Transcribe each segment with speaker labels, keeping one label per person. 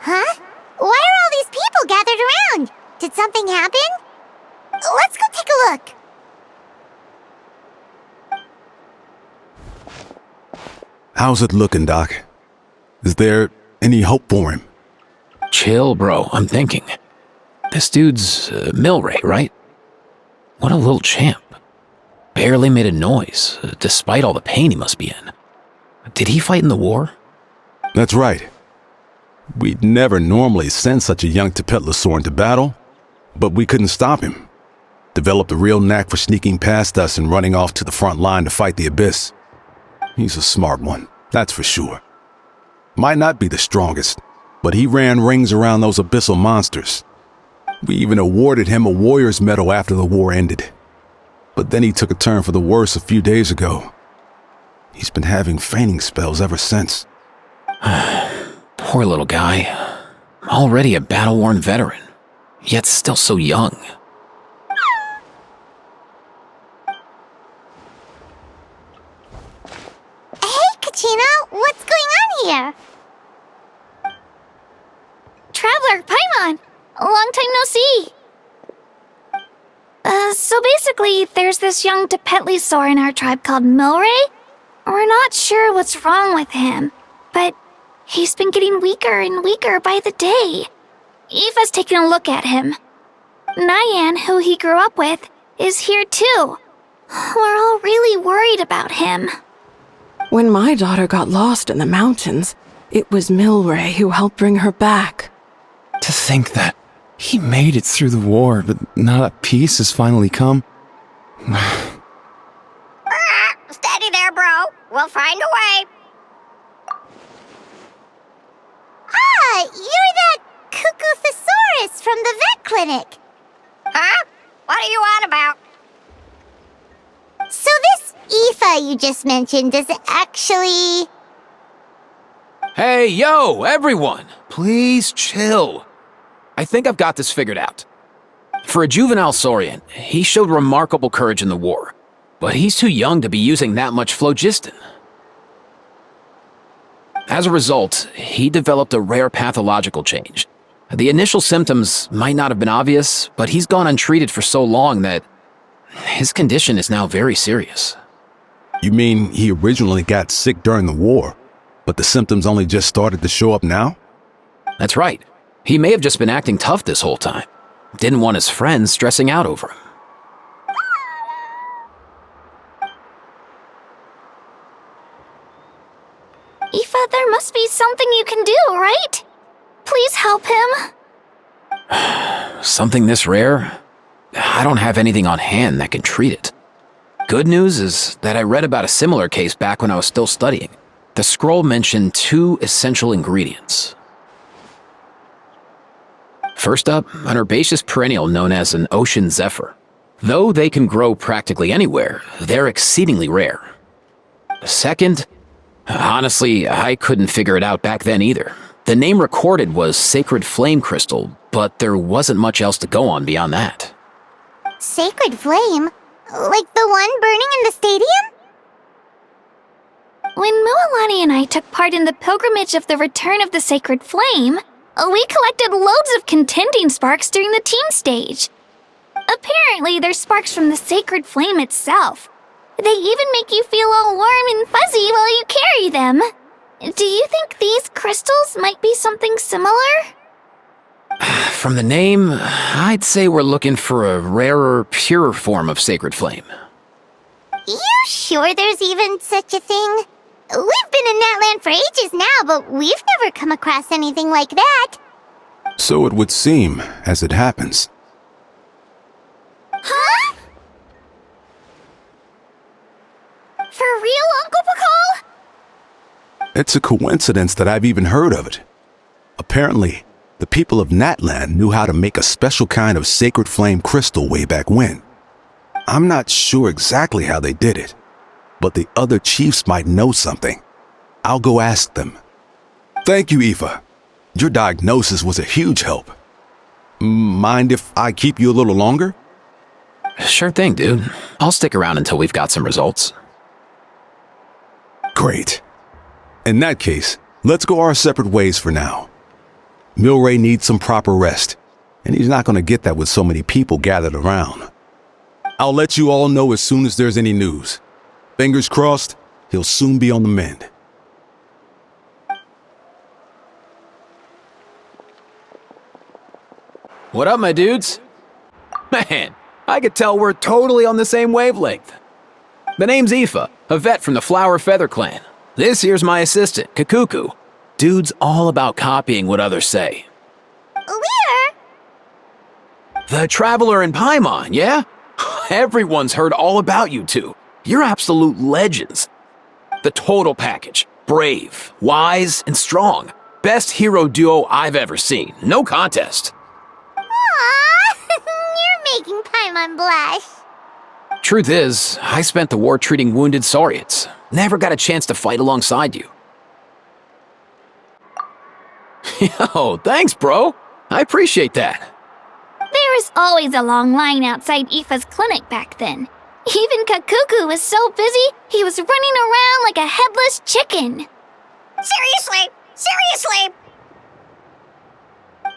Speaker 1: Huh? Why are all these people gathered around? Did something happen? Let's go take a look.
Speaker 2: How's it looking, Doc? Is there any hope for him?
Speaker 3: Chill, bro. I'm thinking. This dude's Milray, right? What a little champ. Barely made a noise, despite all the pain he must be in. Did he fight in the war?
Speaker 2: That's right. We'd never normally send such a young Tepetlosaur into battle, but we couldn't stop him. Developed a real knack for sneaking past us and running off to the front line to fight the Abyss. He's a smart one, that's for sure. Might not be the strongest, but he ran rings around those abyssal monsters. We even awarded him a warrior's medal after the war ended. But then he took a turn for the worse a few days ago. He's been having fainting spells ever since.
Speaker 3: Poor little guy. Already a battle-worn veteran, yet still so young.
Speaker 1: Hey, Kachina, what's going on here?
Speaker 4: Traveler, Paimon! Long time no see! So basically, there's this young Tepetlosaur in our tribe called Milray. We're not sure what's wrong with him, but he's been getting weaker and weaker by the day. Eva's taking a look at him. Nyan, who he grew up with, is here too. We're all really worried about him.
Speaker 5: When my daughter got lost in the mountains, it was Milray who helped bring her back.
Speaker 6: To think that he made it through the war, but now that peace has finally come.
Speaker 1: Steady there, bro. We'll find a way. Ah, you're that Cuckoo-thesaurus from the vet clinic. Huh? What are you on about? So this Aoife you just mentioned, does it actually...
Speaker 3: Hey, yo, everyone! Please chill. I think I've got this figured out. For a juvenile Saurian, he showed remarkable courage in the war, but he's too young to be using that much phlogiston. As a result, he developed a rare pathological change. The initial symptoms might not have been obvious, but he's gone untreated for so long that his condition is now very serious.
Speaker 2: You mean he originally got sick during the war, but the symptoms only just started to show up now?
Speaker 3: That's right. He may have just been acting tough this whole time. Didn't want his friends stressing out over him.
Speaker 4: Aoife, there must be something you can do, right? Please help him.
Speaker 3: Something this rare? I don't have anything on hand that can treat it. Good news is that I read about a similar case back when I was still studying. The scroll mentioned 2 essential ingredients. First up, an herbaceous perennial known as an ocean zephyr. Though they can grow practically anywhere, they're exceedingly rare. Second, honestly, I couldn't figure it out back then either. The name recorded was Sacred Flame Crystal, but there wasn't much else to go on beyond that.
Speaker 1: Sacred Flame? Like the one burning in the stadium?
Speaker 4: When Mualani and I took part in the pilgrimage of the Return of the Sacred Flame, we collected loads of contending sparks during the team stage. Apparently, they're sparks from the Sacred Flame itself. They even make you feel all warm and fuzzy while you carry them. Do you think these crystals might be something similar?
Speaker 3: From the name, I'd say we're looking for a rarer, purer form of Sacred Flame.
Speaker 1: You sure there's even such a thing? We've been in that land for ages now, but we've never come across anything like that.
Speaker 2: So it would seem, as it happens.
Speaker 1: Huh?
Speaker 4: For real, Uncle Pakal?
Speaker 2: It's a coincidence that I've even heard of it. Apparently, the people of Natland knew how to make a special kind of sacred flame crystal way back when. I'm not sure exactly how they did it, but the other chiefs might know something. I'll go ask them. Thank you, Aoife. Your diagnosis was a huge help. Mind if I keep you a little longer?
Speaker 3: Sure thing, dude. I'll stick around until we've got some results.
Speaker 2: Great. In that case, let's go our separate ways for now. Milray needs some proper rest, and he's not going to get that with so many people gathered around. I'll let you all know as soon as there's any news. Fingers crossed, he'll soon be on the mend.
Speaker 3: What up, my dudes? Man, I could tell we're totally on the same wavelength. The name's Aoife, a vet from the Flower Feather clan. This here's my assistant, Kakuku. Dude's all about copying what others say.
Speaker 1: We're...
Speaker 3: The Traveler in Paimon, yeah? Everyone's heard all about you two. You're absolute legends. The total package. Brave, wise, and strong. Best hero duo I've ever seen. No contest.
Speaker 1: Aww, you're making Paimon blush.
Speaker 3: Truth is, I spent the war treating wounded Saurians. Never got a chance to fight alongside you. Yo, thanks, bro. I appreciate that.
Speaker 4: There was always a long line outside Aoife's clinic back then. Even Kakuku was so busy, he was running around like a headless chicken.
Speaker 1: Seriously!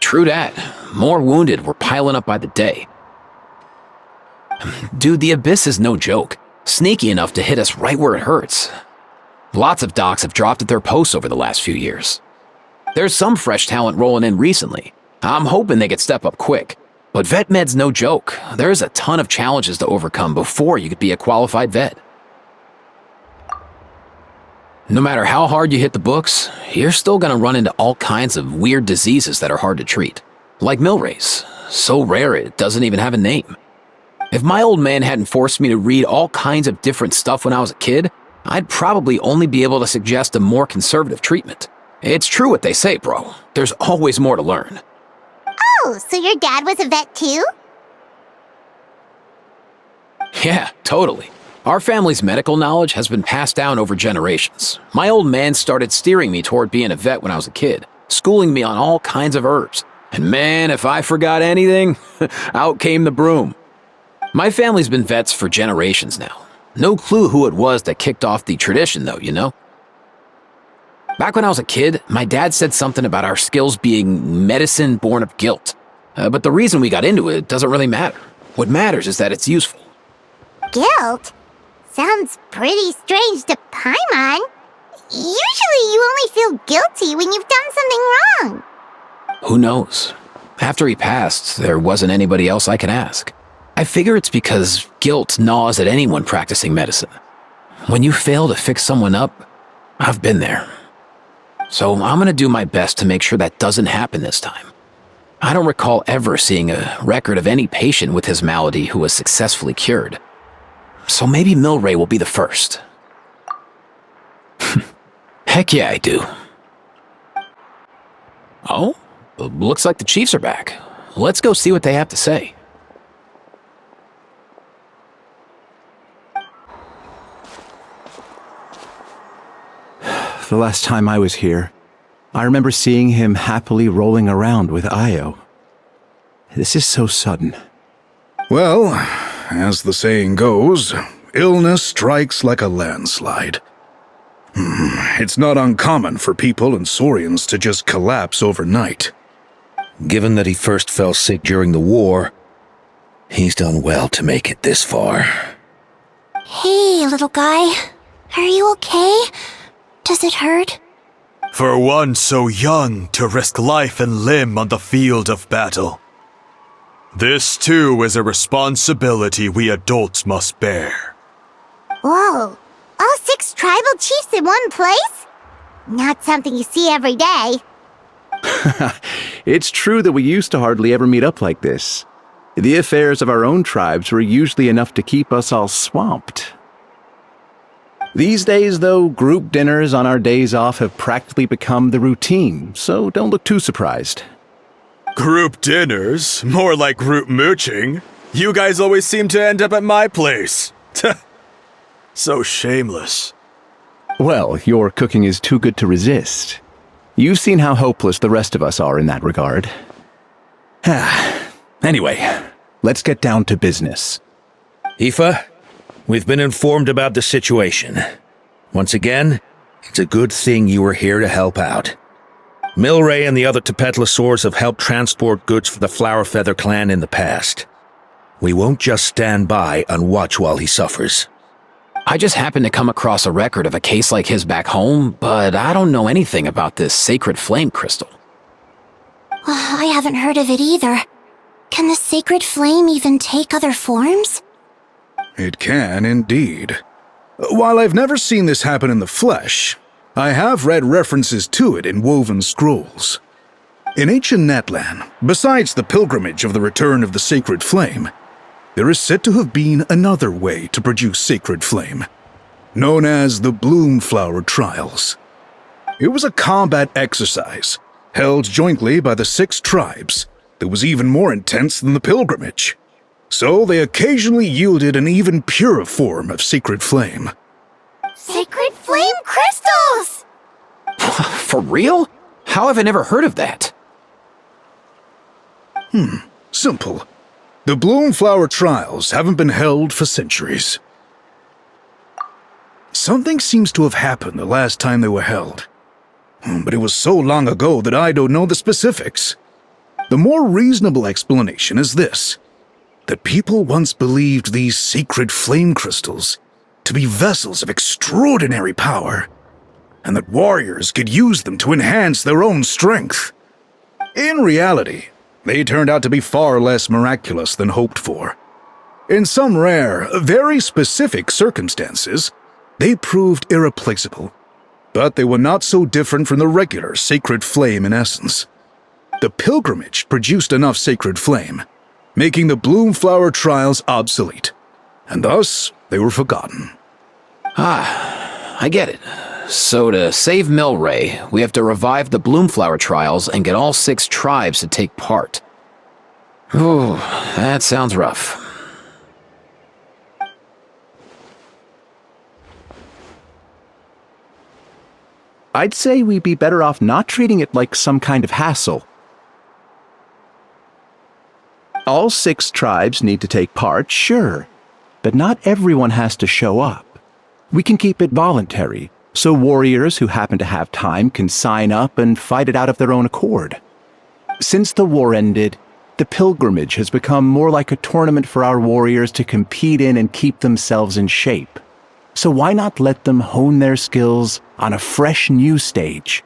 Speaker 3: True that. More wounded were piling up by the day. Dude, the Abyss is no joke. Sneaky enough to hit us right where it hurts. Lots of docs have dropped at their posts over the last few years. There's some fresh talent rolling in recently. I'm hoping they could step up quick. But vet med's no joke. There's a ton of challenges to overcome before you could be a qualified vet. No matter how hard you hit the books, you're still gonna run into all kinds of weird diseases that are hard to treat. Like Milray's. So rare it doesn't even have a name. If my old man hadn't forced me to read all kinds of different stuff when I was a kid, I'd probably only be able to suggest a more conservative treatment. It's true what they say, bro. There's always more to learn.
Speaker 1: Oh, so your dad was a vet too?
Speaker 3: Yeah, totally. Our family's medical knowledge has been passed down over generations. My old man started steering me toward being a vet when I was a kid, schooling me on all kinds of herbs. And man, if I forgot anything, out came the broom. My family's been vets for generations now. No clue who it was that kicked off the tradition though, you know? Back when I was a kid, my dad said something about our skills being medicine born of guilt. But the reason we got into it doesn't really matter. What matters is that it's useful.
Speaker 1: Guilt? Sounds pretty strange to Paimon. Usually you only feel guilty when you've done something wrong.
Speaker 3: Who knows? After he passed, there wasn't anybody else I could ask. I figure it's because guilt gnaws at anyone practicing medicine. When you fail to fix someone up, I've been there. So I'm gonna do my best to make sure that doesn't happen this time. I don't recall ever seeing a record of any patient with his malady who was successfully cured. So maybe Milray will be the first. Heck yeah, I do. Oh, looks like the Chiefs are back. Let's go see what they have to say.
Speaker 6: The last time I was here, I remember seeing him happily rolling around with Io. This is so sudden.
Speaker 7: Well, as the saying goes, illness strikes like a landslide. It's not uncommon for people and Saurians to just collapse overnight. Given that he first fell sick during the war, he's done well to make it this far.
Speaker 1: Hey, little guy. Are you okay? Does it hurt?
Speaker 8: For one so young to risk life and limb on the field of battle. This too is a responsibility we adults must bear.
Speaker 1: Whoa, all 6 tribal chiefs in one place? Not something you see every day.
Speaker 6: It's true that we used to hardly ever meet up like this. The affairs of our own tribes were usually enough to keep us all swamped. These days, though, group dinners on our days off have practically become the routine, so don't look too surprised.
Speaker 8: Group dinners? More like group mooching. You guys always seem to end up at my place. So shameless.
Speaker 6: Well, your cooking is too good to resist. You've seen how hopeless the rest of us are in that regard. Anyway, let's get down to business.
Speaker 9: Aoife, we've been informed about the situation. Once again, it's a good thing you were here to help out. Milray and the other Tepetlosaurs have helped transport goods for the Flower Feather clan in the past. We won't just stand by and watch while he suffers.
Speaker 3: I just happened to come across a record of a case like his back home, but I don't know anything about this sacred flame crystal.
Speaker 1: I haven't heard of it either. Can the sacred flame even take other forms?
Speaker 7: It can indeed. While I've never seen this happen in the flesh, I have read references to it in woven scrolls. In ancient Natlan, besides the pilgrimage of the return of the sacred flame, there is said to have been another way to produce sacred flame, known as the Bloomflower Trials. It was a combat exercise, held jointly by the 6 tribes, that was even more intense than the pilgrimage. So they occasionally yielded an even purer form of sacred flame.
Speaker 1: Sacred flame crystals!
Speaker 3: For real? How have I never heard of that?
Speaker 7: Simple. The Bloomflower Trials haven't been held for centuries. Something seems to have happened the last time they were held. But it was so long ago that I don't know the specifics. The more reasonable explanation is this: that people once believed these sacred flame crystals to be vessels of extraordinary power, and that warriors could use them to enhance their own strength. In reality, they turned out to be far less miraculous than hoped for. In some rare, very specific circumstances, they proved irreplaceable, but they were not so different from the regular sacred flame in essence. The pilgrimage produced enough sacred flame, making the Bloomflower Trials obsolete, and thus they were forgotten.
Speaker 3: I get it. So to save Milray, we have to revive the Bloomflower Trials and get all 6 tribes to take part. Ooh, that sounds rough.
Speaker 6: I'd say we'd be better off not treating it like some kind of hassle. All 6 tribes need to take part, sure, but not everyone has to show up. We can keep it voluntary, so warriors who happen to have time can sign up and fight it out of their own accord. Since the war ended, the pilgrimage has become more like a tournament for our warriors to compete in and keep themselves in shape. So why not let them hone their skills on a fresh new stage?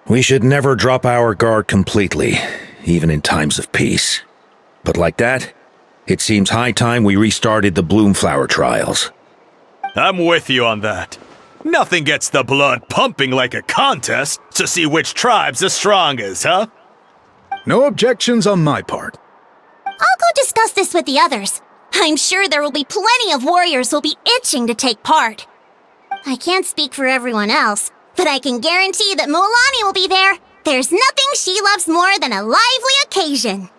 Speaker 9: We should never drop our guard completely, even in times of peace. But like that, it seems high time we restarted the Bloomflower Trials.
Speaker 8: I'm with you on that. Nothing gets the blood pumping like a contest to see which tribe's the strongest, huh?
Speaker 7: No objections on my part.
Speaker 1: I'll go discuss this with the others. I'm sure there will be plenty of warriors who'll be itching to take part. I can't speak for everyone else, but I can guarantee that Mualani will be there. There's nothing she loves more than a lively occasion.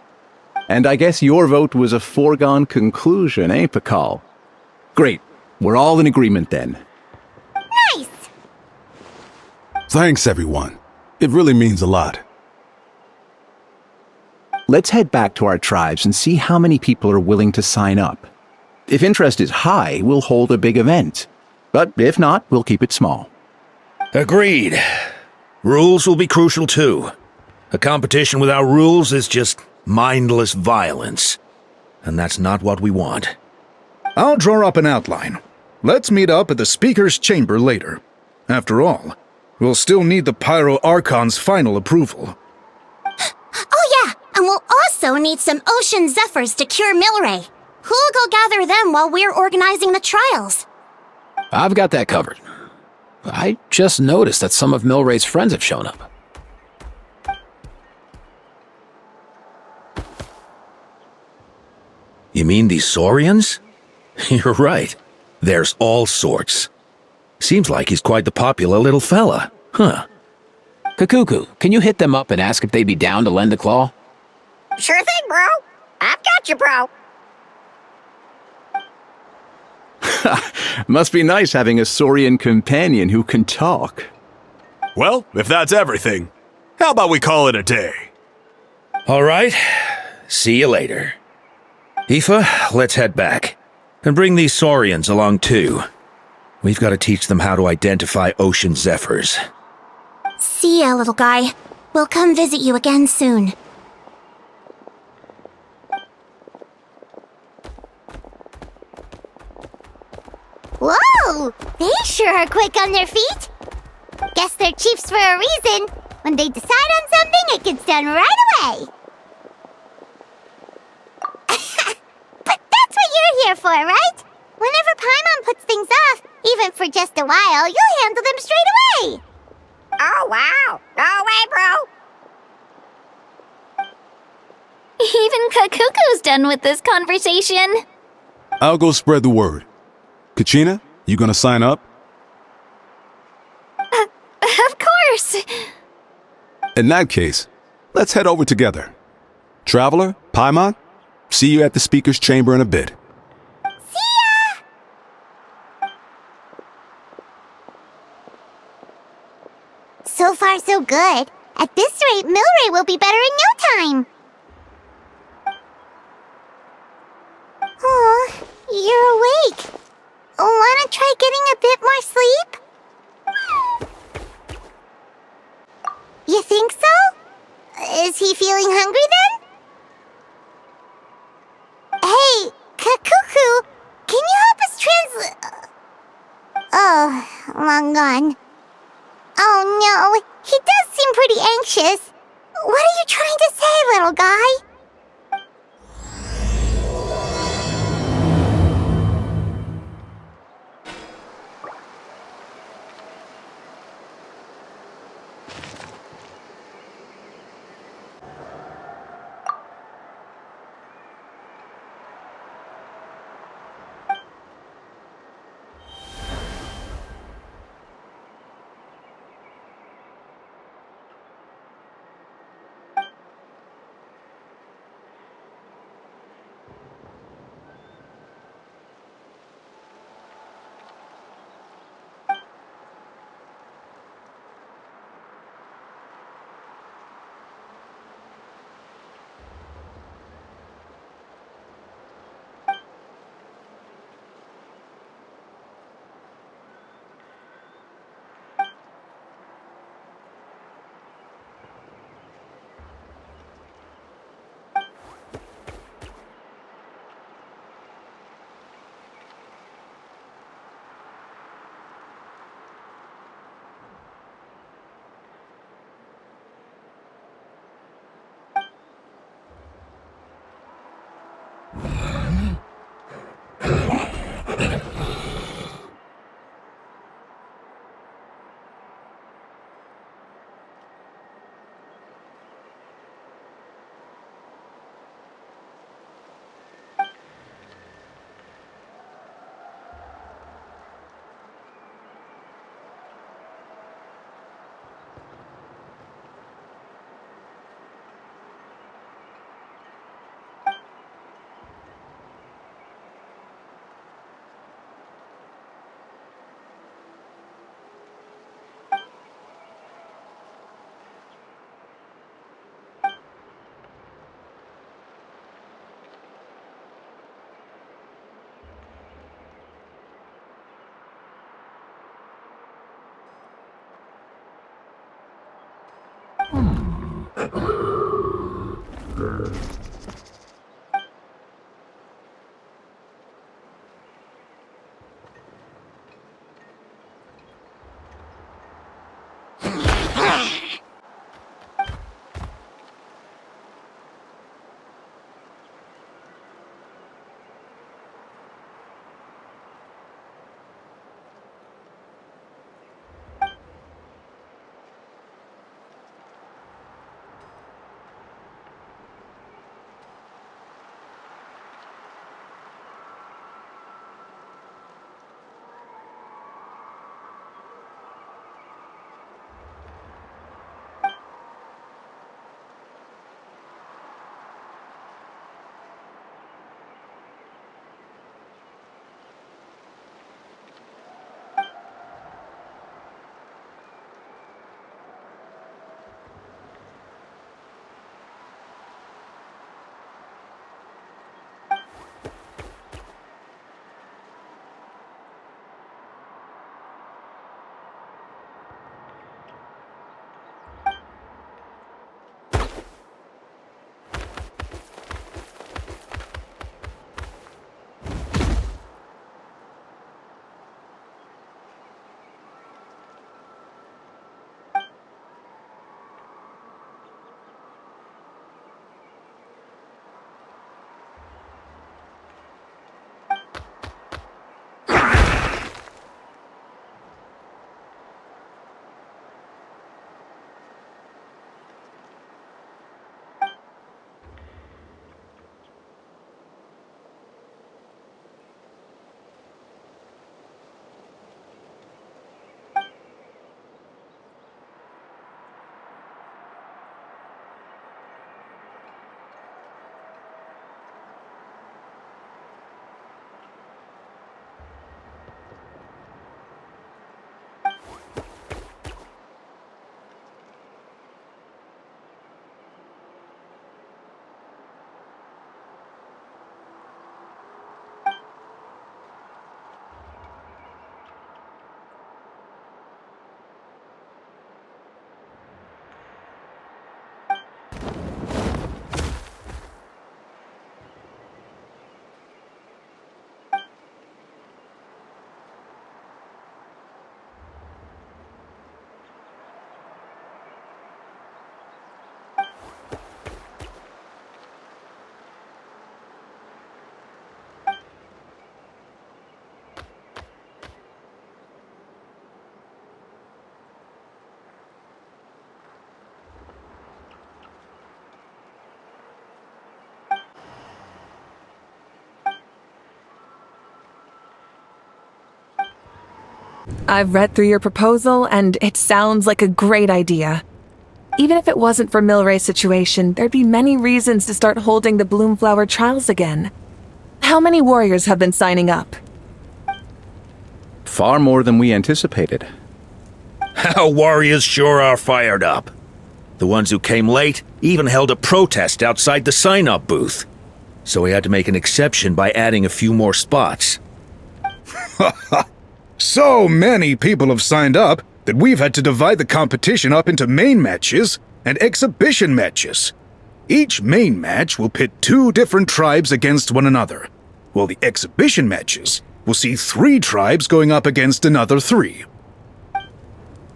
Speaker 6: And I guess your vote was a foregone conclusion, eh, Pakal? Great. We're all in agreement then.
Speaker 1: Nice!
Speaker 2: Thanks, everyone. It really means a lot.
Speaker 6: Let's head back to our tribes and see how many people are willing to sign up. If interest is high, we'll hold a big event. But if not, we'll keep it small.
Speaker 9: Agreed. Rules will be crucial too. A competition without rules is just mindless violence. And that's not what we want.
Speaker 7: I'll draw up an outline. Let's meet up at the Speaker's Chamber later. After all, we'll still need the Pyro Archon's final approval.
Speaker 1: Oh yeah, and we'll also need some Ocean Zephyrs to cure Milray. Who'll go gather them while we're organizing the trials?
Speaker 3: I've got that covered. I just noticed that some of Milray's friends have shown up.
Speaker 9: You mean these Saurians? You're right. There's all sorts. Seems like he's quite the popular little fella, huh?
Speaker 3: Kakuku, can you hit them up and ask if they'd be down to lend a claw?
Speaker 1: Sure thing, bro. I've got you, bro.
Speaker 6: Must be nice having a Saurian companion who can talk.
Speaker 8: Well, if that's everything, how about we call it a day?
Speaker 9: All right. See you later. Aoife, let's head back. And bring these Saurians along too. We've got to teach them how to identify ocean zephyrs.
Speaker 1: See ya, little guy. We'll come visit you again soon.
Speaker 10: Whoa! They sure are quick on their feet. Guess they're chiefs for a reason. When they decide on something, it gets done right away. But that's what you're here for, right? Whenever Paimon puts things off, even for just a while, you'll handle them straight away. Oh, wow. No way, bro.
Speaker 4: Even Kakuku's done with this conversation.
Speaker 2: I'll go spread the word. Kachina, you gonna sign up?
Speaker 4: Of course.
Speaker 2: In that case, let's head over together. Traveler, Paimon, see you at the speaker's chamber in a bit.
Speaker 10: See ya! So far, so good. At this rate, Milray will be better in no time. Oh, you're awake. Wanna try getting a bit more sleep? You think so? Is he feeling hungry then? Hey, Kakuku, can you help us translate? Oh, long gone. Oh no, he does seem pretty anxious. What are you trying to say, little guy?
Speaker 5: I've read through your proposal, and it sounds like a great idea. Even if it wasn't for Milray's situation, there'd be many reasons to start holding the Bloomflower trials again. How many warriors have been signing up?
Speaker 6: Far more than we anticipated.
Speaker 9: Our warriors sure are fired up. The ones who came late even held a protest outside the sign-up booth. So we had to make an exception by adding a few more spots.
Speaker 7: So many people have signed up that we've had to divide the competition up into main matches and exhibition matches. Each main match will pit 2 different tribes against one another, while the exhibition matches will see 3 tribes going up against another 3.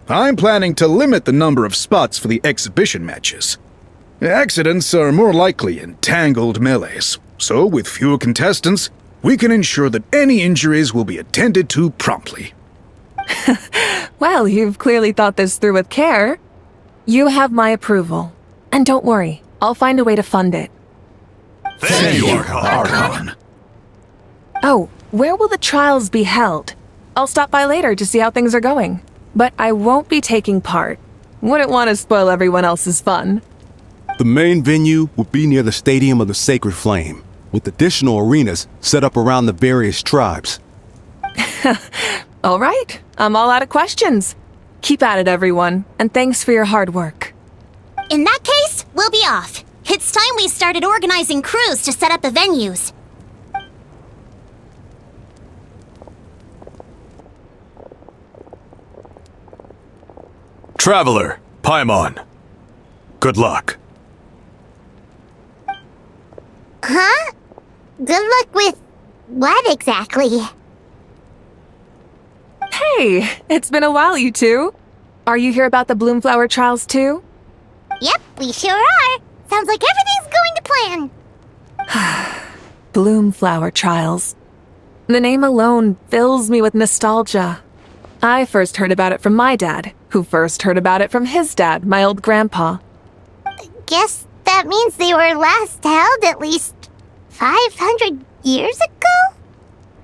Speaker 7: I'm planning to limit the number of spots for the exhibition matches. Accidents are more likely in tangled melees, so with fewer contestants, we can ensure that any injuries will be attended to promptly.
Speaker 5: Well, you've clearly thought this through with care. You have my approval. And don't worry, I'll find a way to fund it.
Speaker 8: Thank you, Archon.
Speaker 5: Oh, where will the trials be held? I'll stop by later to see how things are going. But I won't be taking part. Wouldn't want to spoil everyone else's fun.
Speaker 2: The main venue will be near the Stadium of the Sacred Flame, with additional arenas set up around the various tribes.
Speaker 5: All right, I'm all out of questions. Keep at it, everyone, and thanks for your hard work.
Speaker 1: In that case, we'll be off. It's time we started organizing crews to set up the venues.
Speaker 8: Traveler, Paimon. Good luck.
Speaker 10: Huh? Good luck with what exactly?
Speaker 5: Hey, it's been a while, you two. Are you here about the Bloomflower trials too?
Speaker 10: Yep, we sure are. Sounds like everything's going to plan.
Speaker 5: Bloomflower trials. The name alone fills me with nostalgia. I first heard about it from my dad, who first heard about it from his dad, my old grandpa.
Speaker 10: Guess that means they were last held at least 500 years ago?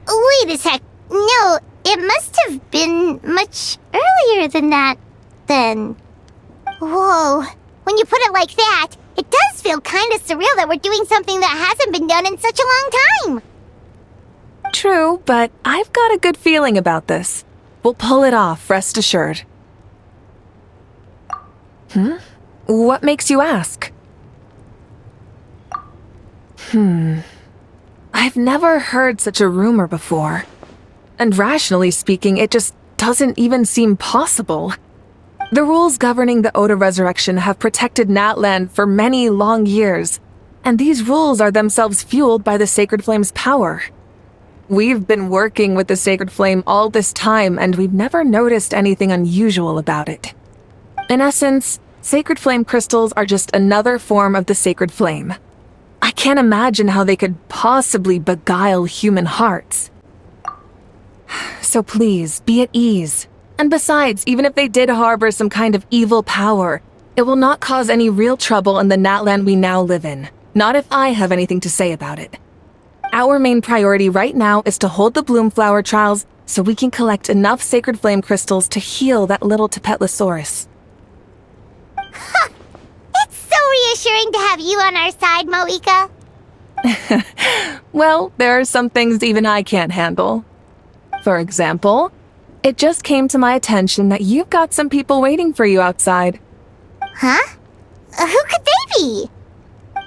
Speaker 10: Wait a sec. No, it must have been much earlier than that, then. Whoa. When you put it like that, it does feel kind of surreal that we're doing something that hasn't been done in such a long time.
Speaker 5: True, but I've got a good feeling about this. We'll pull it off, rest assured. What makes you ask? I've never heard such a rumor before. And rationally speaking, it just doesn't even seem possible. The rules governing the Oda resurrection have protected Natland for many long years, and these rules are themselves fueled by the Sacred Flame's power. We've been working with the Sacred Flame all this time, and we've never noticed anything unusual about it. In essence, Sacred Flame crystals are just another form of the Sacred Flame. I can't imagine how they could possibly beguile human hearts. So please, be at ease. And besides, even if they did harbor some kind of evil power, it will not cause any real trouble in the Natland we now live in. Not if I have anything to say about it. Our main priority right now is to hold the Bloomflower trials so we can collect enough Sacred Flame crystals to heal that little Tepetlosaurus.
Speaker 10: It's so reassuring to have you on our side, Moika.
Speaker 5: Well, there are some things even I can't handle. For example, it just came to my attention that you've got some people waiting for you outside.
Speaker 10: Huh? Who could they be?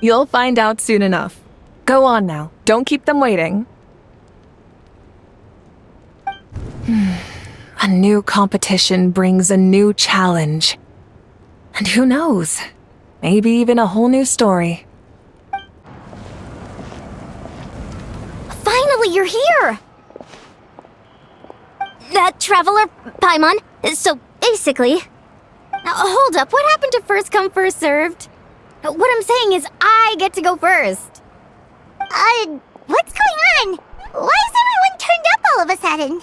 Speaker 5: You'll find out soon enough. Go on now. Don't keep them waiting. A new competition brings a new challenge. And who knows? Maybe even a whole new story.
Speaker 1: Finally, you're here! Traveler, Paimon, so basically... Hold up, what happened to first come, first served? What I'm saying is I get to go first.
Speaker 10: What's going on? Why is everyone turned up all of a sudden?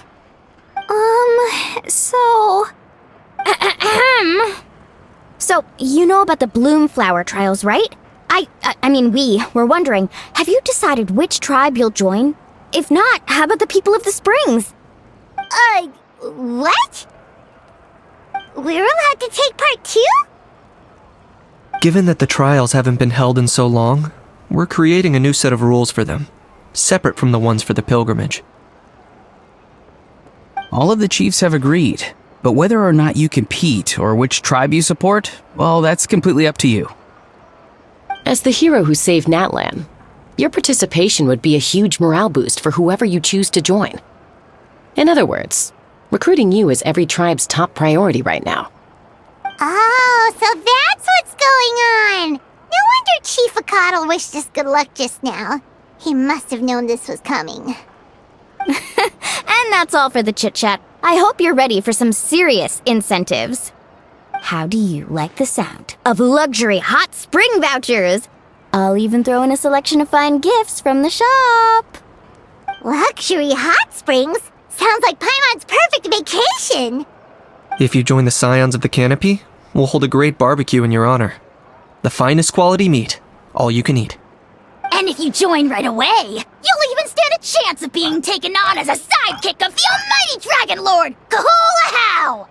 Speaker 1: So, you know about the Bloomflower trials, right? I mean, we're wondering, have you decided which tribe you'll join? If not, how about the people of the Springs?
Speaker 10: What? We're allowed to take part too?
Speaker 11: Given that the trials haven't been held in so long, we're creating a new set of rules for them, separate from the ones for the pilgrimage.
Speaker 12: All of the chiefs have agreed, but whether or not you compete or which tribe you support, well, that's completely up to you.
Speaker 13: As the hero who saved Natlan, your participation would be a huge morale boost for whoever you choose to join. In other words, recruiting you is every tribe's top priority right now.
Speaker 10: Oh, so that's what's going on! No wonder Chief Akatl wished us good luck just now. He must have known this was coming.
Speaker 4: And that's all for the chit-chat. I hope you're ready for some serious incentives. How do you like the sound of luxury hot spring vouchers? I'll even throw in a selection of fine gifts from the shop.
Speaker 10: Luxury hot springs? Sounds like Paimon's perfect vacation!
Speaker 11: If you join the Scions of the Canopy, we'll hold a great barbecue in your honor. The finest quality meat, all you can eat.
Speaker 1: And if you join right away, you'll even stand a chance of being taken on as a sidekick of the almighty Dragon Lord, Kahula!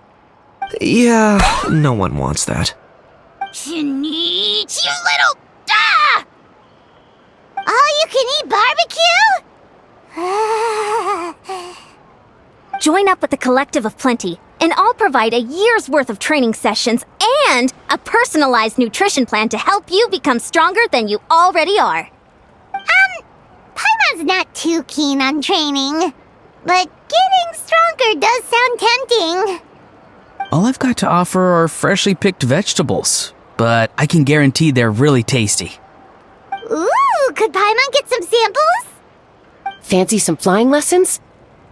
Speaker 11: Yeah, no one wants that.
Speaker 1: You little... Ah!
Speaker 10: All you can eat barbecue?
Speaker 1: Join up with the Collective of Plenty, and I'll provide a year's worth of training sessions and a personalized nutrition plan to help you become stronger than you already are.
Speaker 10: Paimon's not too keen on training, but getting stronger does sound tempting.
Speaker 12: All I've got to offer are freshly picked vegetables, but I can guarantee they're really tasty.
Speaker 10: Ooh, could Paimon get some samples?
Speaker 13: Fancy some flying lessons?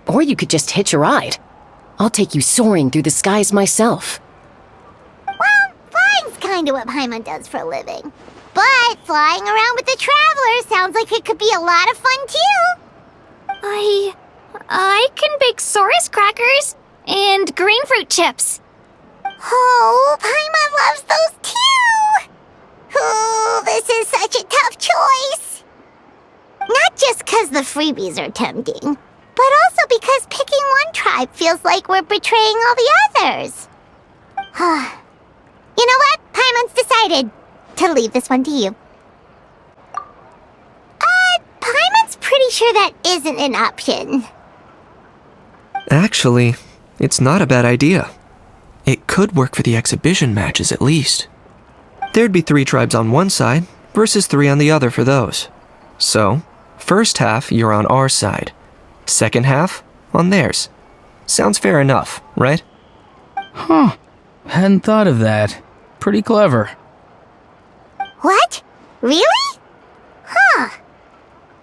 Speaker 13: Or you could just hitch a ride. I'll take you soaring through the skies myself.
Speaker 10: Well, flying's kinda what Paimon does for a living. But flying around with the Traveler sounds like it could be a lot of fun too.
Speaker 4: I can bake Saurus crackers and green fruit chips.
Speaker 10: Oh, Paimon loves those too! Oh, this is such a tough choice. Not just because the freebies are tempting, but also because picking one tribe feels like we're betraying all the others. You know what? Paimon's decided to leave this one to you. Paimon's pretty sure that isn't an option.
Speaker 11: Actually, it's not a bad idea. It could work for the exhibition matches at least. There'd be 3 tribes on one side versus 3 on the other for those. So, first half you're on our side, second half on theirs. Sounds fair enough, right?
Speaker 12: Huh. Hadn't thought of that. Pretty clever.
Speaker 10: What? Really? Huh.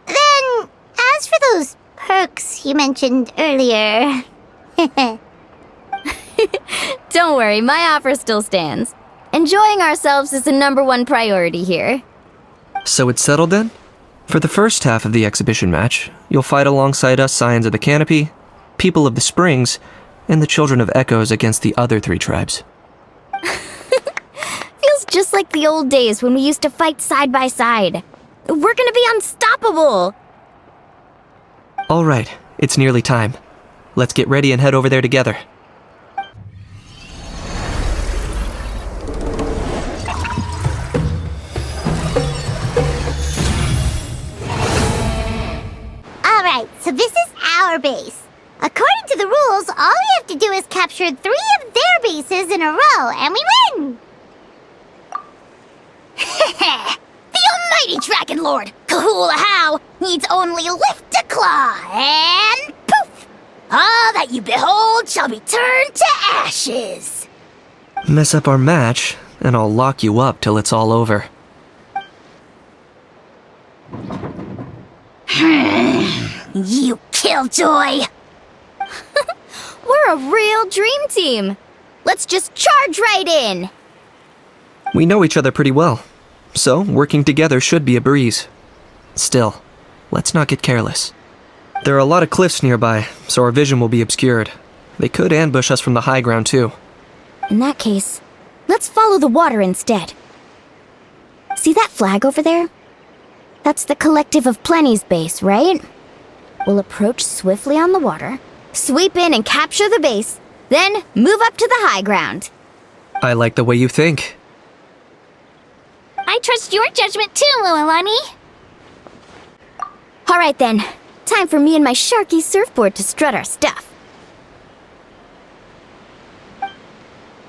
Speaker 10: Then, as for those perks you mentioned earlier...
Speaker 4: Don't worry, my offer still stands. Enjoying ourselves is the #1 priority here.
Speaker 11: So it's settled then? For the first half of the exhibition match, you'll fight alongside us Scions of the Canopy, People of the Springs, and the Children of Echoes against the other 3 tribes.
Speaker 4: Feels just like the old days when we used to fight side by side. We're gonna be unstoppable!
Speaker 11: All right, it's nearly time. Let's get ready and head over there together.
Speaker 10: Alright, so this is our base. According to the rules, all we have to do is capture 3 of their bases in a row, and we win!
Speaker 1: The almighty Dragon Lord, Kahula needs only lift a claw, and poof! All that you behold shall be turned to ashes.
Speaker 11: Mess up our match, and I'll lock you up till it's all over.
Speaker 1: You killjoy!
Speaker 4: We're a real dream team! Let's just charge right in!
Speaker 11: We know each other pretty well, so working together should be a breeze. Still, let's not get careless. There are a lot of cliffs nearby, so our vision will be obscured. They could ambush us from the high ground too.
Speaker 4: In that case, let's follow the water instead. See that flag over there? That's the Collective of Plenty's base, right? We'll approach swiftly on the water,
Speaker 10: Sweep in and capture the base, then move up to the high ground.
Speaker 11: I like the way you think.
Speaker 4: I trust your judgment too, Mualani.
Speaker 10: Alright then, time for me and my Sharky surfboard to strut our stuff.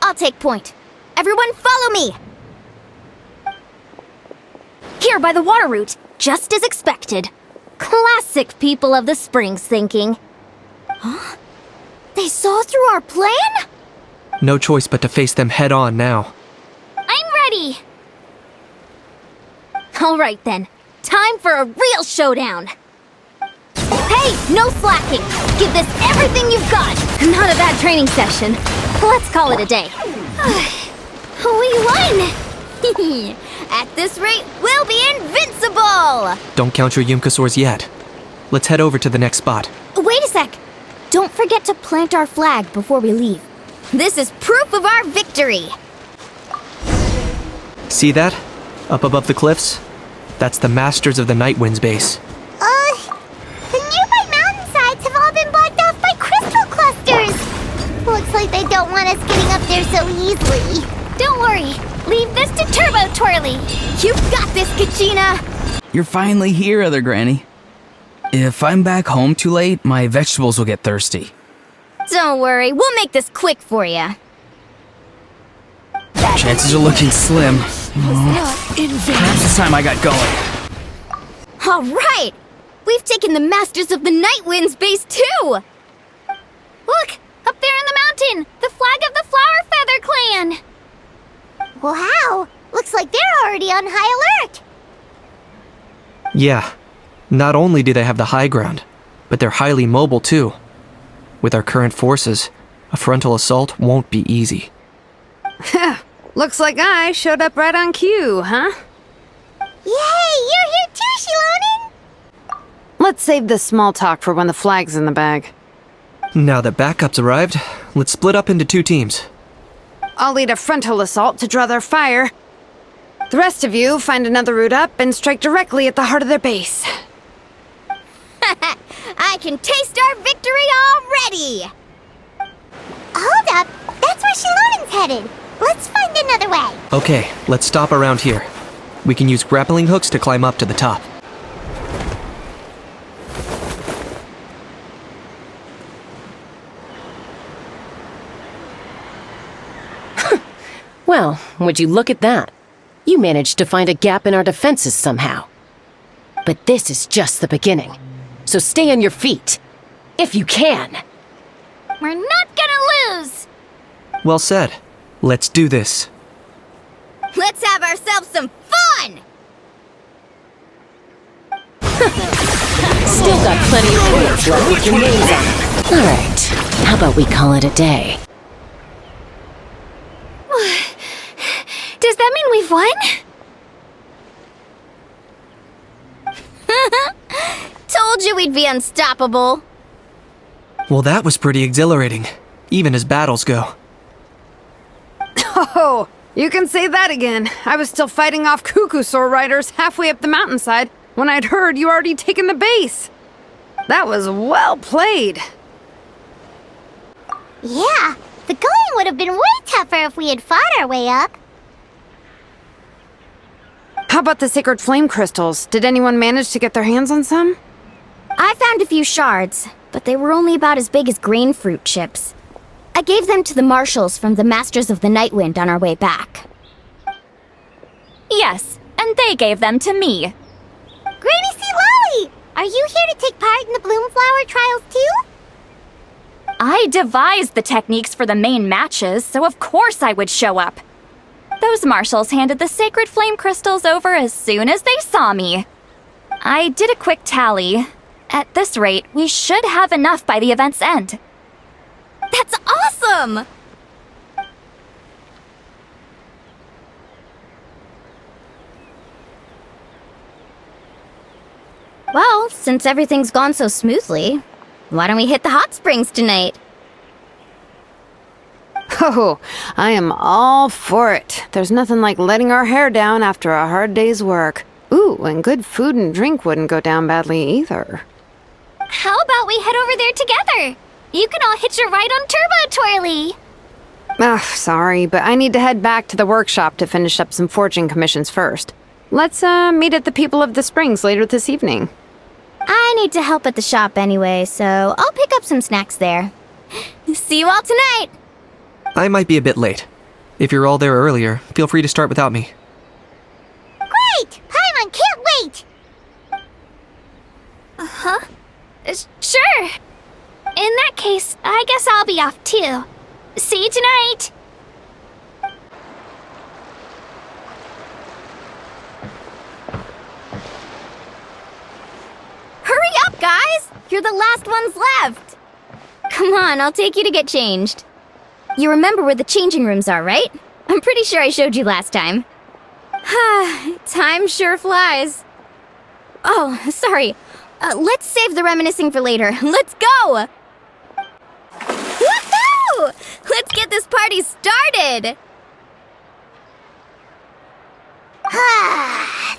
Speaker 10: I'll take point. Everyone follow me! Here by the water route, just as expected. Classic people of the Springs thinking. Huh? They saw through our plan?
Speaker 11: No choice but to face them head on now.
Speaker 4: I'm ready!
Speaker 10: Alright then, time for a real showdown! Hey, no slacking! Give this everything you've got! Not a bad training session. Let's call it a day.
Speaker 4: We won!
Speaker 10: At this rate, we'll be invincible!
Speaker 11: Don't count your Yumkasaurs yet. Let's head over to the next spot.
Speaker 10: Wait a sec! Don't forget to plant our flag before we leave. This is proof of our victory!
Speaker 11: See that? Up above the cliffs? That's the Masters of the Night Wind's base.
Speaker 10: The nearby mountainsides have all been blocked off by crystal clusters! Looks like they don't want us getting up there so easily.
Speaker 4: Don't worry, leave this to Turbo Twirly.
Speaker 10: You've got this, Kachina!
Speaker 12: You're finally here, Other Granny. If I'm back home too late, my vegetables will get thirsty.
Speaker 10: Don't worry, we'll make this quick for you.
Speaker 12: Chances are looking slim. Perhaps it's time I got going.
Speaker 10: Alright! We've taken the Masters of the Night Wind's base too!
Speaker 4: Look, up there in the mountain, the flag of the Flower Feather Clan.
Speaker 10: Wow! Looks like they're already on high alert!
Speaker 11: Yeah. Not only do they have the high ground, but they're highly mobile too. With our current forces, a frontal assault won't be easy.
Speaker 14: Looks like I showed up right on cue, huh?
Speaker 10: Yay! You're here too, Shilonin!
Speaker 14: Let's save this small talk for when the flag's in the bag.
Speaker 11: Now that backup's arrived, let's split up into 2 teams.
Speaker 14: I'll lead a frontal assault to draw their fire. The rest of you find another route up and strike directly at the heart of their base.
Speaker 10: I can taste our victory already! Hold up! That's where Shilonin's headed! Let's find another way!
Speaker 11: Okay, let's stop around here. We can use grappling hooks to climb up to the top.
Speaker 13: Well, would you look at that? You managed to find a gap in our defenses somehow. But this is just the beginning. So stay on your feet. If you can.
Speaker 4: We're not gonna lose!
Speaker 11: Well said. Let's do this.
Speaker 10: Let's have ourselves some fun!
Speaker 13: Still got plenty of points left with your names on it. Alright, how about we call it a day?
Speaker 4: Does that mean we've won?
Speaker 10: Told you we'd be unstoppable.
Speaker 11: Well, that was pretty exhilarating, even as battles go.
Speaker 14: Oh, you can say that again. I was still fighting off Cuckoosaur riders halfway up the mountainside when I'd heard you already taken the base. That was well played.
Speaker 10: Yeah, the going would have been way tougher if we had fought our way up.
Speaker 14: How about the sacred flame crystals? Did anyone manage to get their hands on some?
Speaker 10: I found a few shards, but they were only about as big as grain fruit chips. I gave them to the marshals from the Masters of the Night Wind on our way back.
Speaker 4: Yes, and they gave them to me.
Speaker 10: Granny C. Lolly! Are you here to take part in the Bloomflower trials too?
Speaker 4: I devised the techniques for the main matches, so of course I would show up. Those marshals handed the sacred flame crystals over as soon as they saw me. I did a quick tally. At this rate, we should have enough by the event's end.
Speaker 10: That's awesome! Well, since everything's gone so smoothly, why don't we hit the hot springs tonight?
Speaker 14: Oh, I am all for it. There's nothing like letting our hair down after a hard day's work. Ooh, and good food and drink wouldn't go down badly either.
Speaker 4: How about we head over there together? You can all hitch a ride on Turbo Twirly!
Speaker 14: Ugh, sorry, but I need to head back to the workshop to finish up some forging commissions first. Let's, meet at the People of the Springs later this evening.
Speaker 10: I need to help at the shop anyway, so I'll pick up some snacks there. See you all tonight!
Speaker 11: I might be a bit late. If you're all there earlier, feel free to start without me.
Speaker 10: Great! Paimon can't wait!
Speaker 4: Sure. In that case, I guess I'll be off too. See you tonight!
Speaker 10: Hurry up, guys! You're the last ones left! Come on, I'll take you to get changed. You remember where the changing rooms are, right? I'm pretty sure I showed you last time. Time sure flies. Oh, sorry. Let's save the reminiscing for later. Let's go! Woohoo! Let's get this party started!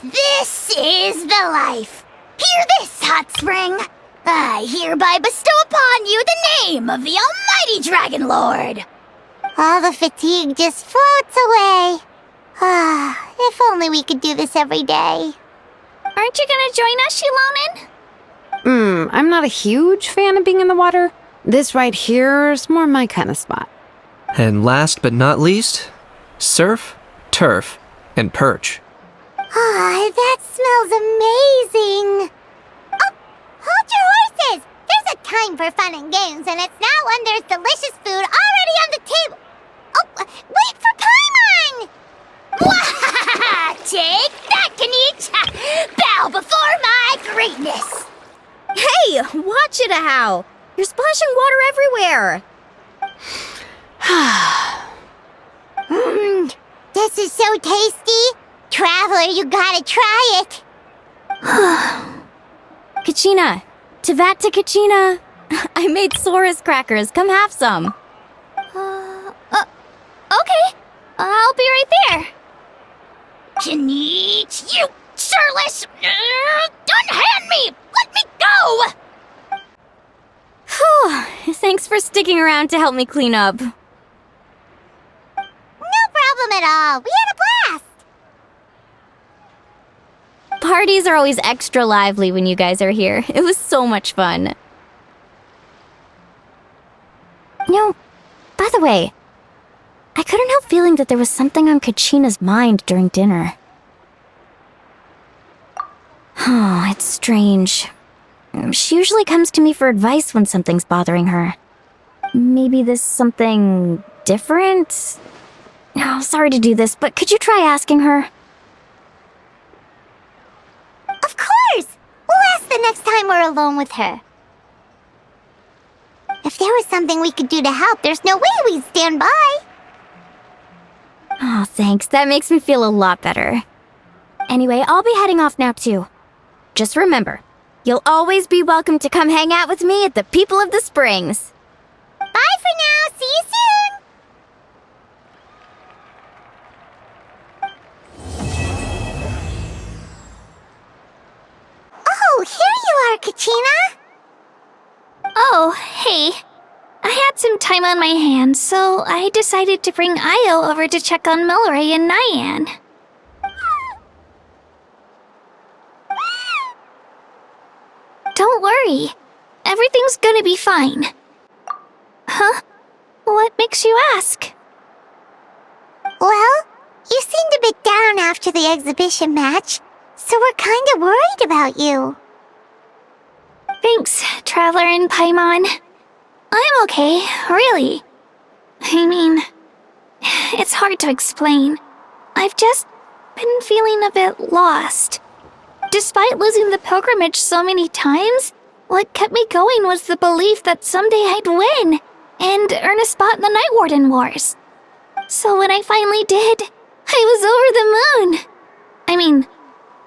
Speaker 10: This is the life. Hear this, hot spring. I hereby bestow upon you the name of the almighty Dragon Lord. All the fatigue just floats away. If only we could do this every day.
Speaker 4: Aren't you gonna join us, Shilonen?
Speaker 14: I'm not a huge fan of being in the water. This right here's more my kind of spot.
Speaker 11: And last but not least, surf, turf, and perch.
Speaker 10: That smells amazing. Oh, hold your horses. There's a time for fun and games, and it's now when there's delicious food already on the table. Oh, wait for Paimon! Take that, Kanich! Bow before my greatness! Hey, watch it, how! You're splashing water everywhere! This is so tasty! Traveler, you gotta try it! Kachina! Tevat to Kachina! I made Sora's crackers, come have some! Okay, I'll be right there! Kanich, you shirtless! Unhand me! Let me go! Whew, thanks for sticking around to help me clean up. No problem at all. We had a blast. Parties are always extra lively when you guys are here. It was so much fun. No, by the way, I couldn't help feeling that there was something on Kachina's mind during dinner. Oh, it's strange. She usually comes to me for advice when something's bothering her. Maybe this something different? Oh, sorry to do this, but could you try asking her? Of course! We'll ask the next time we're alone with her. If there was something we could do to help, there's no way we'd stand by. Oh, thanks. That makes me feel a lot better. Anyway, I'll be heading off now, too. Just remember, you'll always be welcome to come hang out with me at the People of the Springs. Bye for now. See you soon. Oh, here you are, Kachina.
Speaker 4: Oh, hey. I had some time on my hands, so I decided to bring Io over to check on Milray and Nyan. Don't worry. Everything's gonna be fine. Huh? What makes you ask?
Speaker 10: Well, you seemed a bit down after the exhibition match, so we're kind of worried about you.
Speaker 4: Thanks, Traveler and Paimon. I'm okay, really. I mean, it's hard to explain. I've just been feeling a bit lost. Despite losing the pilgrimage so many times, what kept me going was the belief that someday I'd win and earn a spot in the Night Warden Wars. So when I finally did, I was over the moon. I mean,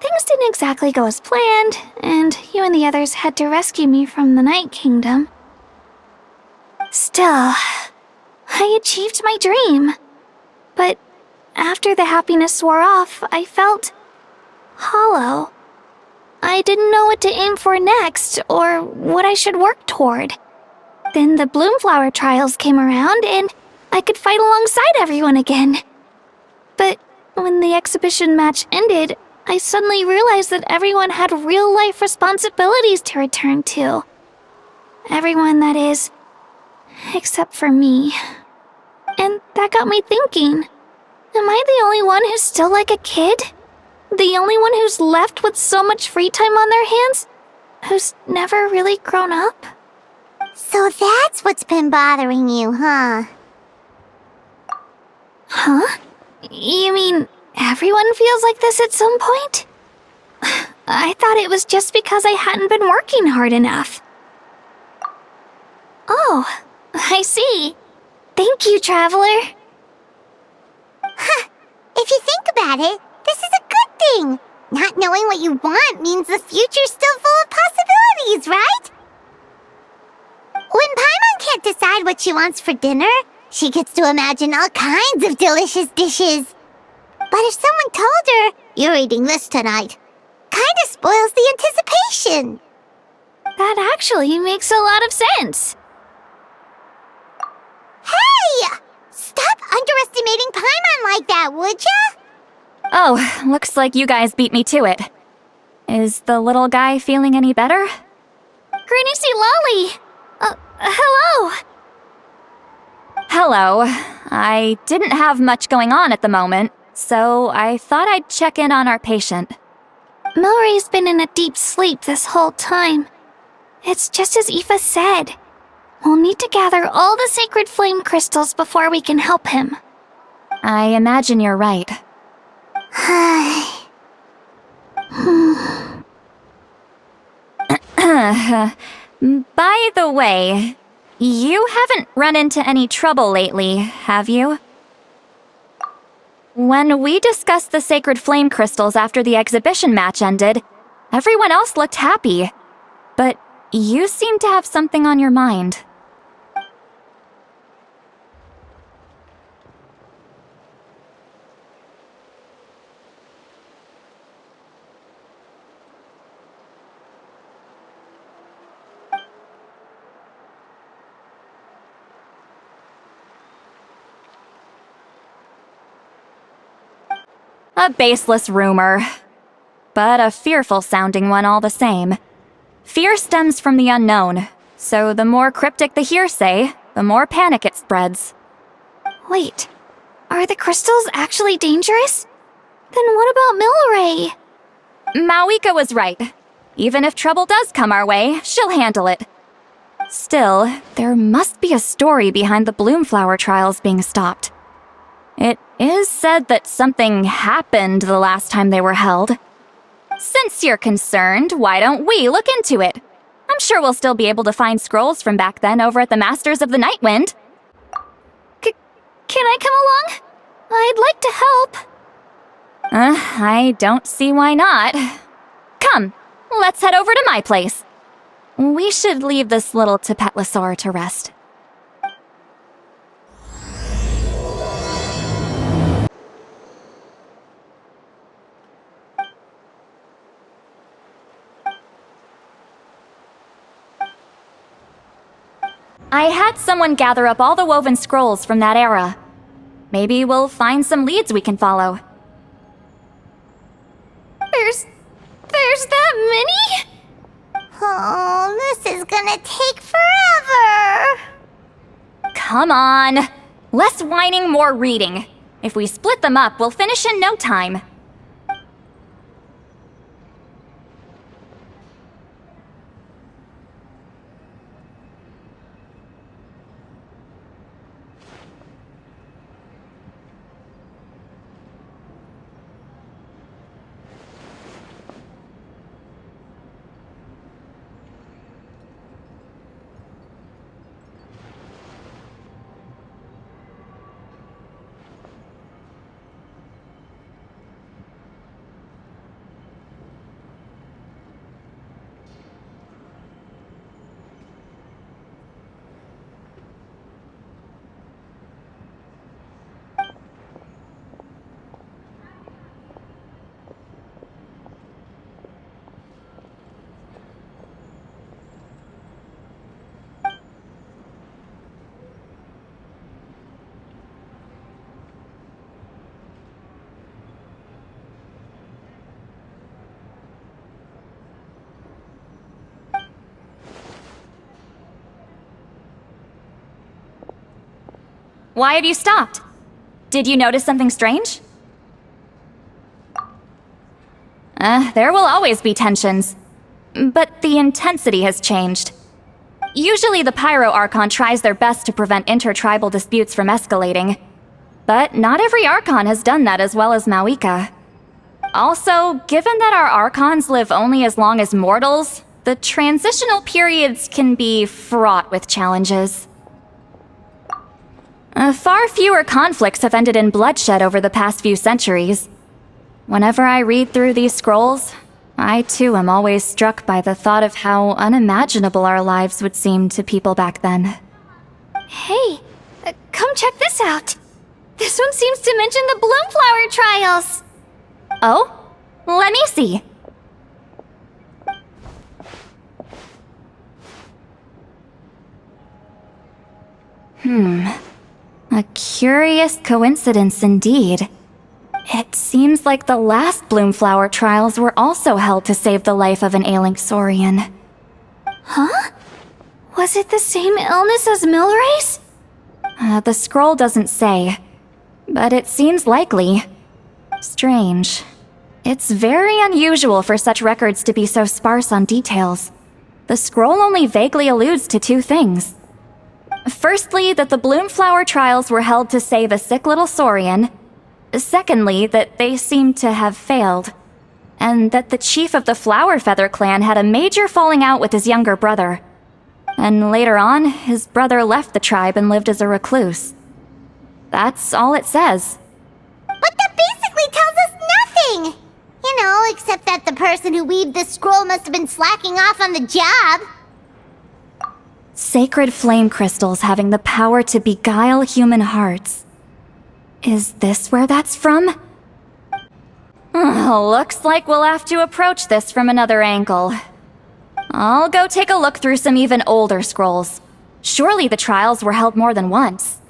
Speaker 4: things didn't exactly go as planned, and you and the others had to rescue me from the Night Kingdom. Still, I achieved my dream. But after the happiness wore off, I felt hollow. I didn't know what to aim for next, or what I should work toward. Then the Bloomflower trials came around, and I could fight alongside everyone again. But when the exhibition match ended, I suddenly realized that everyone had real-life responsibilities to return to. Everyone, that is. Except for me. And that got me thinking, am I the only one who's still like a kid? The only one who's left with so much free time on their hands? Who's never really grown up?
Speaker 10: So that's what's been bothering you, huh?
Speaker 4: Huh? You mean everyone feels like this at some point? I thought it was just because I hadn't been working hard enough. Oh, I see. Thank you, Traveler.
Speaker 10: Huh. If you think about it, this is a good thing. Not knowing what you want means the future's still full of possibilities, right? When Paimon can't decide what she wants for dinner, she gets to imagine all kinds of delicious dishes. But if someone told her, "You're eating this tonight," kinda spoils the anticipation.
Speaker 4: That actually makes a lot of sense.
Speaker 10: Hey! Stop underestimating Paimon like that, would ya?
Speaker 15: Oh, looks like you guys beat me to it. Is the little guy feeling any better?
Speaker 4: Granny C. Lolly! Hello!
Speaker 15: Hello. I didn't have much going on at the moment, so I thought I'd check in on our patient.
Speaker 4: Milray's been in a deep sleep this whole time. It's just as Aoife said. We'll need to gather all the sacred flame crystals before we can help him.
Speaker 15: I imagine you're right. By the way, you haven't run into any trouble lately, have you? When we discussed the sacred flame crystals after the exhibition match ended, everyone else looked happy. But you seem to have something on your mind. A baseless rumor, but a fearful-sounding one all the same. Fear stems from the unknown, so the more cryptic the hearsay, the more panic it spreads.
Speaker 4: Wait, are the crystals actually dangerous? Then what about Milray?
Speaker 15: Mawika was right. Even if trouble does come our way, she'll handle it. Still, there must be a story behind the Bloomflower trials being stopped. It is said that something happened the last time they were held. Since you're concerned, why don't we look into it? I'm sure we'll still be able to find scrolls from back then over at the Masters of the Nightwind.
Speaker 4: Can I come along? I'd like to help.
Speaker 15: I don't see why not. Come, let's head over to my place. We should leave this little Tapetlosaur to rest. I had someone gather up all the woven scrolls from that era. Maybe we'll find some leads we can follow.
Speaker 4: There's that many?
Speaker 10: Oh, this is gonna take forever.
Speaker 15: Come on. Less whining, more reading. If we split them up, we'll finish in no time. Why have you stopped? Did you notice something strange? There will always be tensions. But the intensity has changed. Usually the Pyro Archon tries their best to prevent intertribal disputes from escalating. But not every Archon has done that as well as Mawika. Also, given that our Archons live only as long as mortals, the transitional periods can be fraught with challenges. Far fewer conflicts have ended in bloodshed over the past few centuries. Whenever I read through these scrolls, I too am always struck by the thought of how unimaginable our lives would seem to people back then.
Speaker 4: Hey, come check this out. This one seems to mention the Bloomflower trials.
Speaker 15: Oh? Let me see. A curious coincidence indeed. It seems like the last Bloomflower trials were also held to save the life of an ailing Saurian.
Speaker 4: Huh? Was it the same illness as Milray's?
Speaker 15: The scroll doesn't say, but it seems likely. Strange. It's very unusual for such records to be so sparse on details. The scroll only vaguely alludes to two things. Firstly, that the Bloomflower trials were held to save a sick little Saurian. Secondly, that they seem to have failed. And that the chief of the Flower Feather clan had a major falling out with his younger brother. And later on, his brother left the tribe and lived as a recluse. That's all it says.
Speaker 10: But that basically tells us nothing! You know, except that the person who weaved this scroll must have been slacking off on the job.
Speaker 15: Sacred flame crystals having the power to beguile human hearts. Is this where that's from? Looks like we'll have to approach this from another angle. I'll go take a look through some even older scrolls. Surely the trials were held more than once.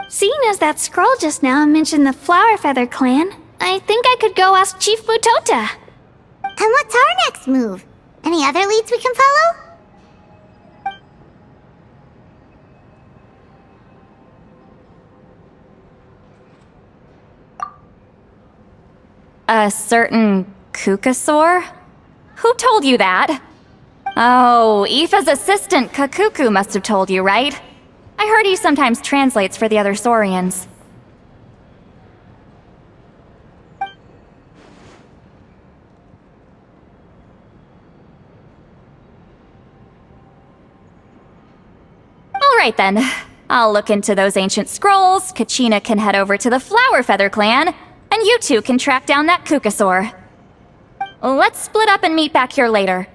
Speaker 4: Seeing as that scroll just now mentioned the Flower Feather clan, I think I could go ask Chief Butota.
Speaker 10: And what's our next move? Any other leads we can follow?
Speaker 15: A certain Kukasaur? Who told you that? Oh, Aoife's assistant, Kakuku, must have told you, right? I heard he sometimes translates for the other Saurians. Alright then. I'll look into those ancient scrolls, Kachina can head over to the Flower Feather clan, and you two can track down that Kukasaur. Let's split up and meet back here later.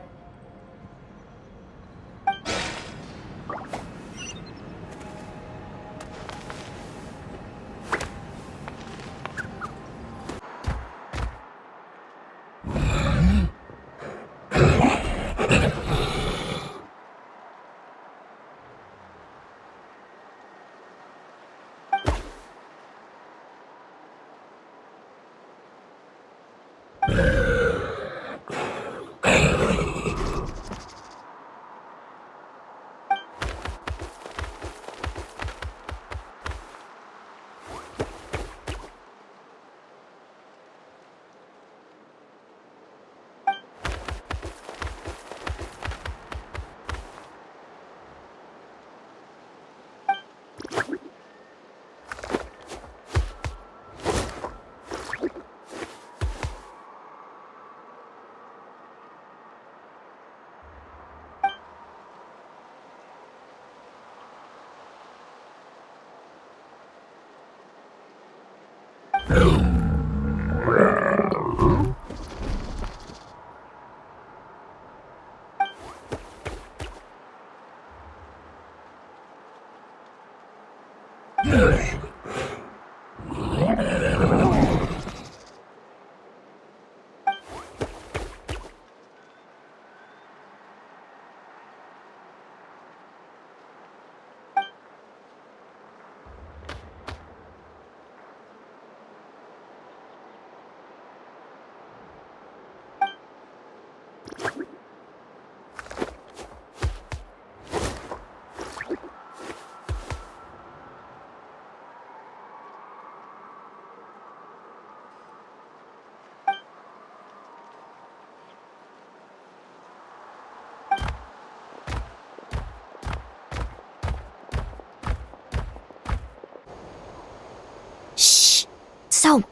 Speaker 15: So,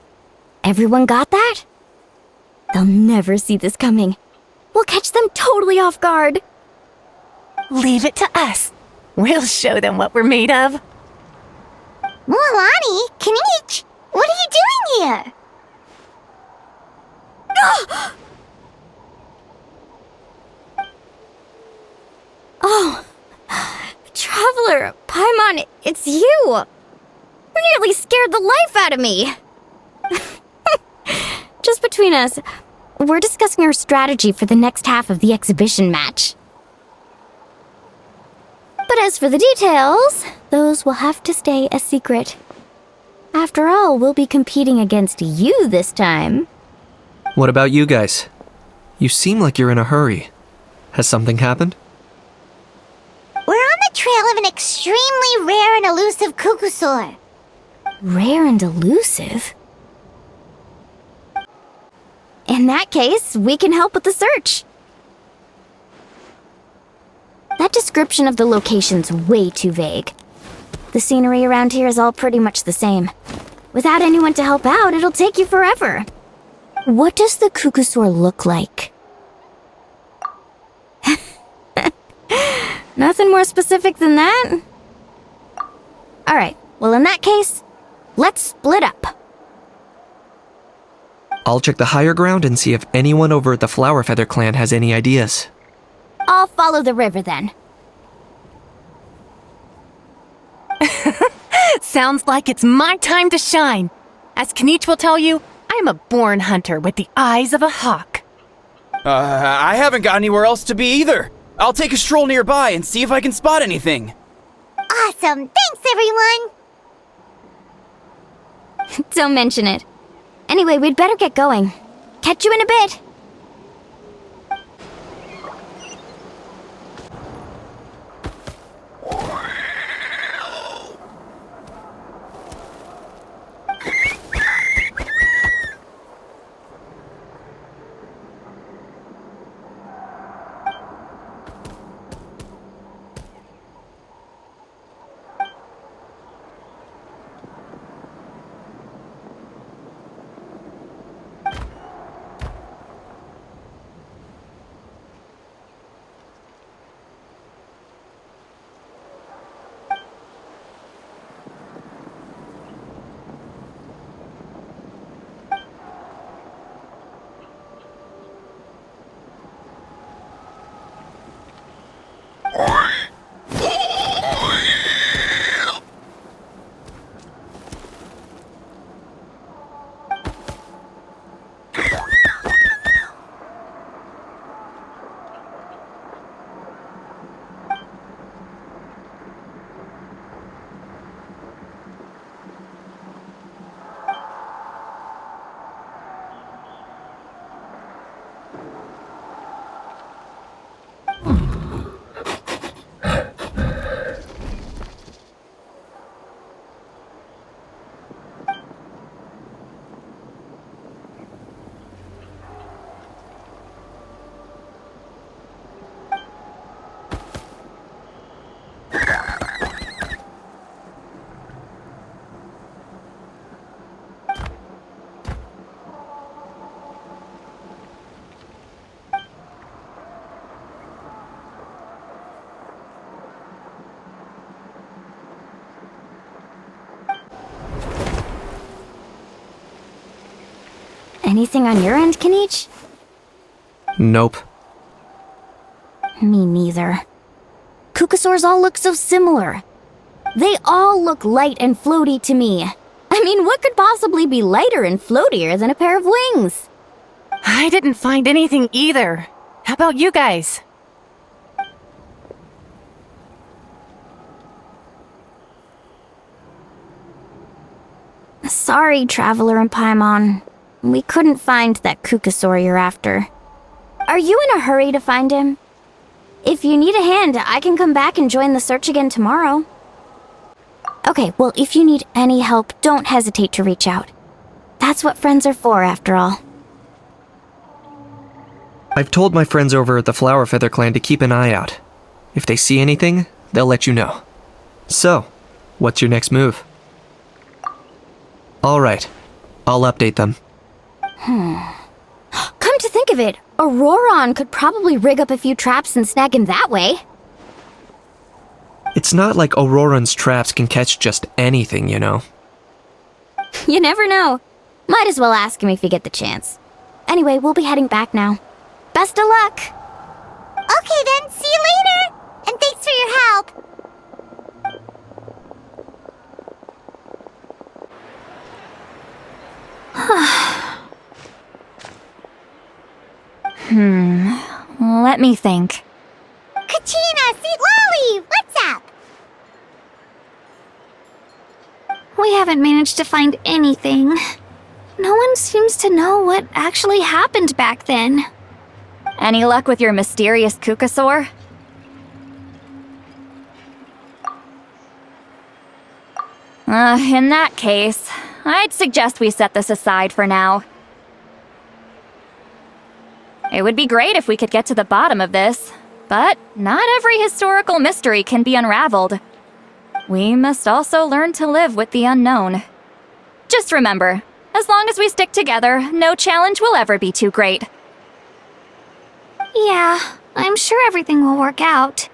Speaker 15: everyone got that? They'll never see this coming. We'll catch them totally off guard.
Speaker 16: Leave it to us. We'll show them what we're made of.
Speaker 10: Mualani, Kinich, what are you doing here?
Speaker 15: Oh, Traveler, Paimon, it's you! You nearly scared the life out of me! Just between us, we're discussing our strategy for the next half of the exhibition match. But as for the details, those will have to stay a secret. After all, we'll be competing against you this time.
Speaker 11: What about you guys? You seem like you're in a hurry. Has something happened?
Speaker 10: We're on the trail of an extremely rare and elusive Kukusaur.
Speaker 15: Rare and elusive? In that case, we can help with the search. That description of the location's way too vague. The scenery around here is all pretty much the same. Without anyone to help out, it'll take you forever. What does the Kukusaur look like? Nothing more specific than that? Alright, well in that case, let's split up.
Speaker 11: I'll check the higher ground and see if anyone over at the Flower Feather clan has any ideas.
Speaker 15: I'll follow the river then.
Speaker 16: Sounds like it's my time to shine. As Kinich will tell you, I'm a born hunter with the eyes of a hawk.
Speaker 17: I haven't got anywhere else to be either. I'll take a stroll nearby and see if I can spot anything.
Speaker 10: Awesome, thanks everyone!
Speaker 15: Don't mention it. Anyway, we'd better get going. Catch you in a bit. Anything on your end, Kinich?
Speaker 11: Nope.
Speaker 15: Me neither. Kukusaurs all look so similar. They all look light and floaty to me. I mean, what could possibly be lighter and floatier than a pair of wings?
Speaker 16: I didn't find anything either. How about you guys?
Speaker 15: Sorry, Traveler and Paimon. We couldn't find that Kukusaur you're after. Are you in a hurry to find him? If you need a hand, I can come back and join the search again tomorrow. Okay, well, if you need any help, don't hesitate to reach out. That's what friends are for, after all.
Speaker 11: I've told my friends over at the Flower Feather clan to keep an eye out. If they see anything, they'll let you know. So, what's your next move? Alright, I'll update them.
Speaker 10: Come to think of it, Auroron could probably rig up a few traps and snag him that way.
Speaker 11: It's not like Auroran's traps can catch just anything, you know.
Speaker 10: You never know. Might as well ask him if you get the chance. Anyway, we'll be heading back now. Best of luck! Okay then, see you later! And thanks for your help!
Speaker 15: Let me think.
Speaker 10: Kachina, Sweet Lolly, what's up?
Speaker 4: We haven't managed to find anything. No one seems to know what actually happened back then.
Speaker 15: Any luck with your mysterious Kukasaur? In that case, I'd suggest we set this aside for now. It would be great if we could get to the bottom of this, but not every historical mystery can be unraveled. We must also learn to live with the unknown. Just remember, as long as we stick together, no challenge will ever be too great.
Speaker 4: Yeah, I'm sure everything will work out.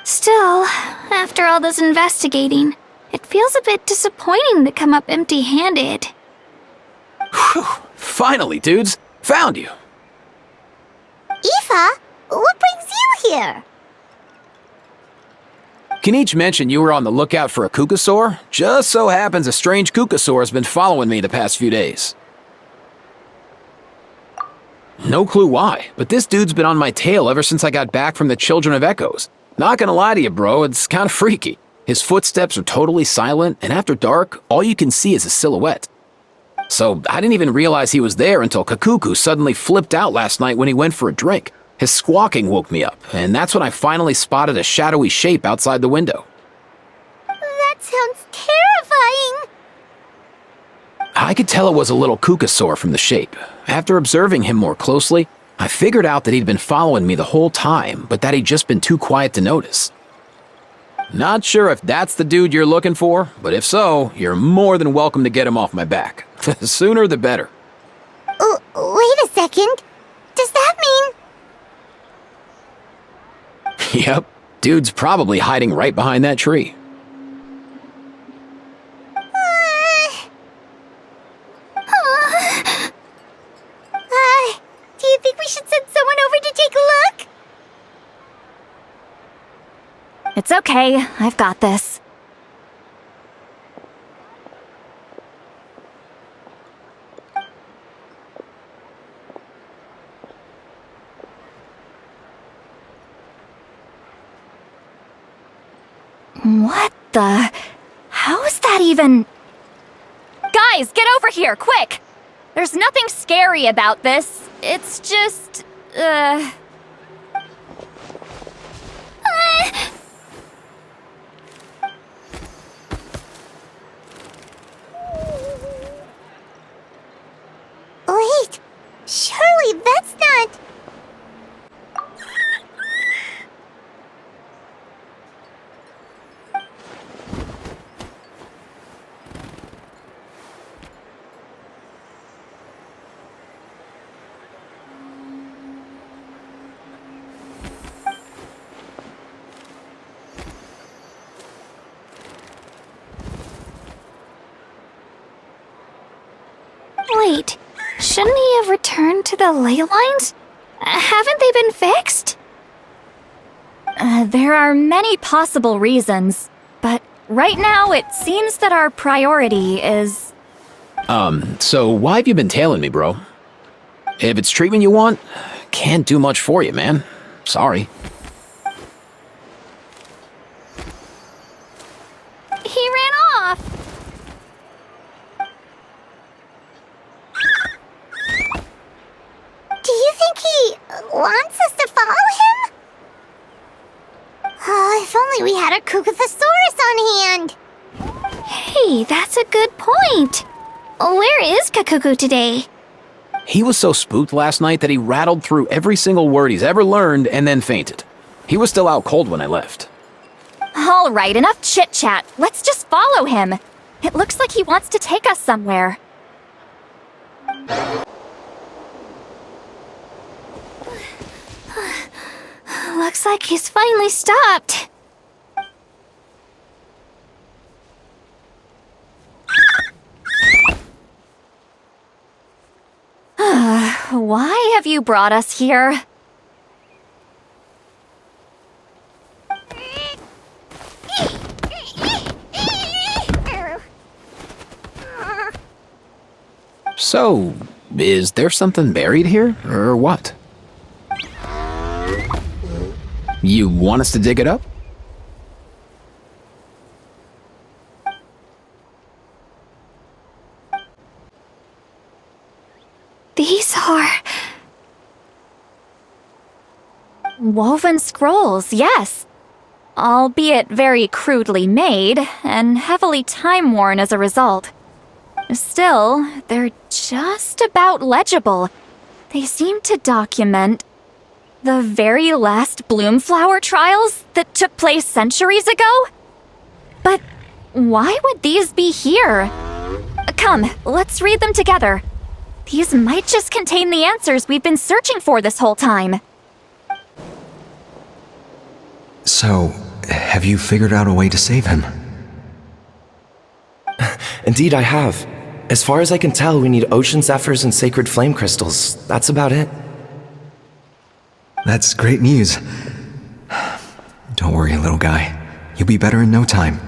Speaker 4: Still, after all this investigating, it feels a bit disappointing to come up empty-handed.
Speaker 3: Whew. Finally, dudes. Found you.
Speaker 10: Aoife, what brings you here?
Speaker 3: Kinich mentioned you were on the lookout for a Kukasaur. Just so happens a strange Kukasaur has been following me the past few days. No clue why, but this dude's been on my tail ever since I got back from the Children of Echoes. Not gonna lie to you, bro, it's kinda freaky. His footsteps are totally silent, and after dark, all you can see is a silhouette. So I didn't even realize he was there until Kakuku suddenly flipped out last night when he went for a drink. His squawking woke me up, and that's when I finally spotted a shadowy shape outside the window.
Speaker 10: That sounds terrifying!
Speaker 3: I could tell it was a little Kukasaur from the shape. After observing him more closely, I figured out that he'd been following me the whole time, but that he'd just been too quiet to notice. Not sure if that's the dude you're looking for, but if so, you're more than welcome to get him off my back. The sooner the better.
Speaker 10: Wait a second. Does that mean...
Speaker 3: Yep, dude's probably hiding right behind that tree.
Speaker 10: Do you think we should send someone over to take a look?
Speaker 15: It's okay, I've got this. What the... How is that even... Guys, get over here, quick! There's nothing scary about this. It's just...
Speaker 10: Wait, surely that's not...
Speaker 4: Wait, shouldn't he have returned to the ley lines? Haven't they been fixed?
Speaker 15: There are many possible reasons, but right now it seems that our priority is...
Speaker 3: So why have you been tailing me, bro? If it's treatment you want, can't do much for you, man. Sorry.
Speaker 4: He ran off!
Speaker 10: Do you think he wants us to follow him? Oh, if only we had a Kukathosaurus on hand.
Speaker 4: Hey, that's a good point. Where is Kakuku today?
Speaker 3: He was so spooked last night that he rattled through every single word he's ever learned and then fainted. He was still out cold when I left.
Speaker 15: All right, enough chit-chat. Let's just follow him. It looks like he wants to take us somewhere.
Speaker 4: Looks like he's finally stopped.
Speaker 15: Why have you brought us here?
Speaker 3: So, is there something buried here, or what? You want us to dig it up?
Speaker 4: These are...
Speaker 15: Woven scrolls, yes. Albeit very crudely made, and heavily time-worn as a result. Still, they're just about legible. They seem to document the very last Bloomflower trials that took place centuries ago? But why would these be here? Come, let's read them together. These might just contain the answers we've been searching for this whole time.
Speaker 11: So, have you figured out a way to save him?
Speaker 18: Indeed, I have. As far as I can tell, we need ocean zephyrs and sacred flame crystals. That's about it.
Speaker 11: That's great news. Don't worry, little guy. You'll be better in no time.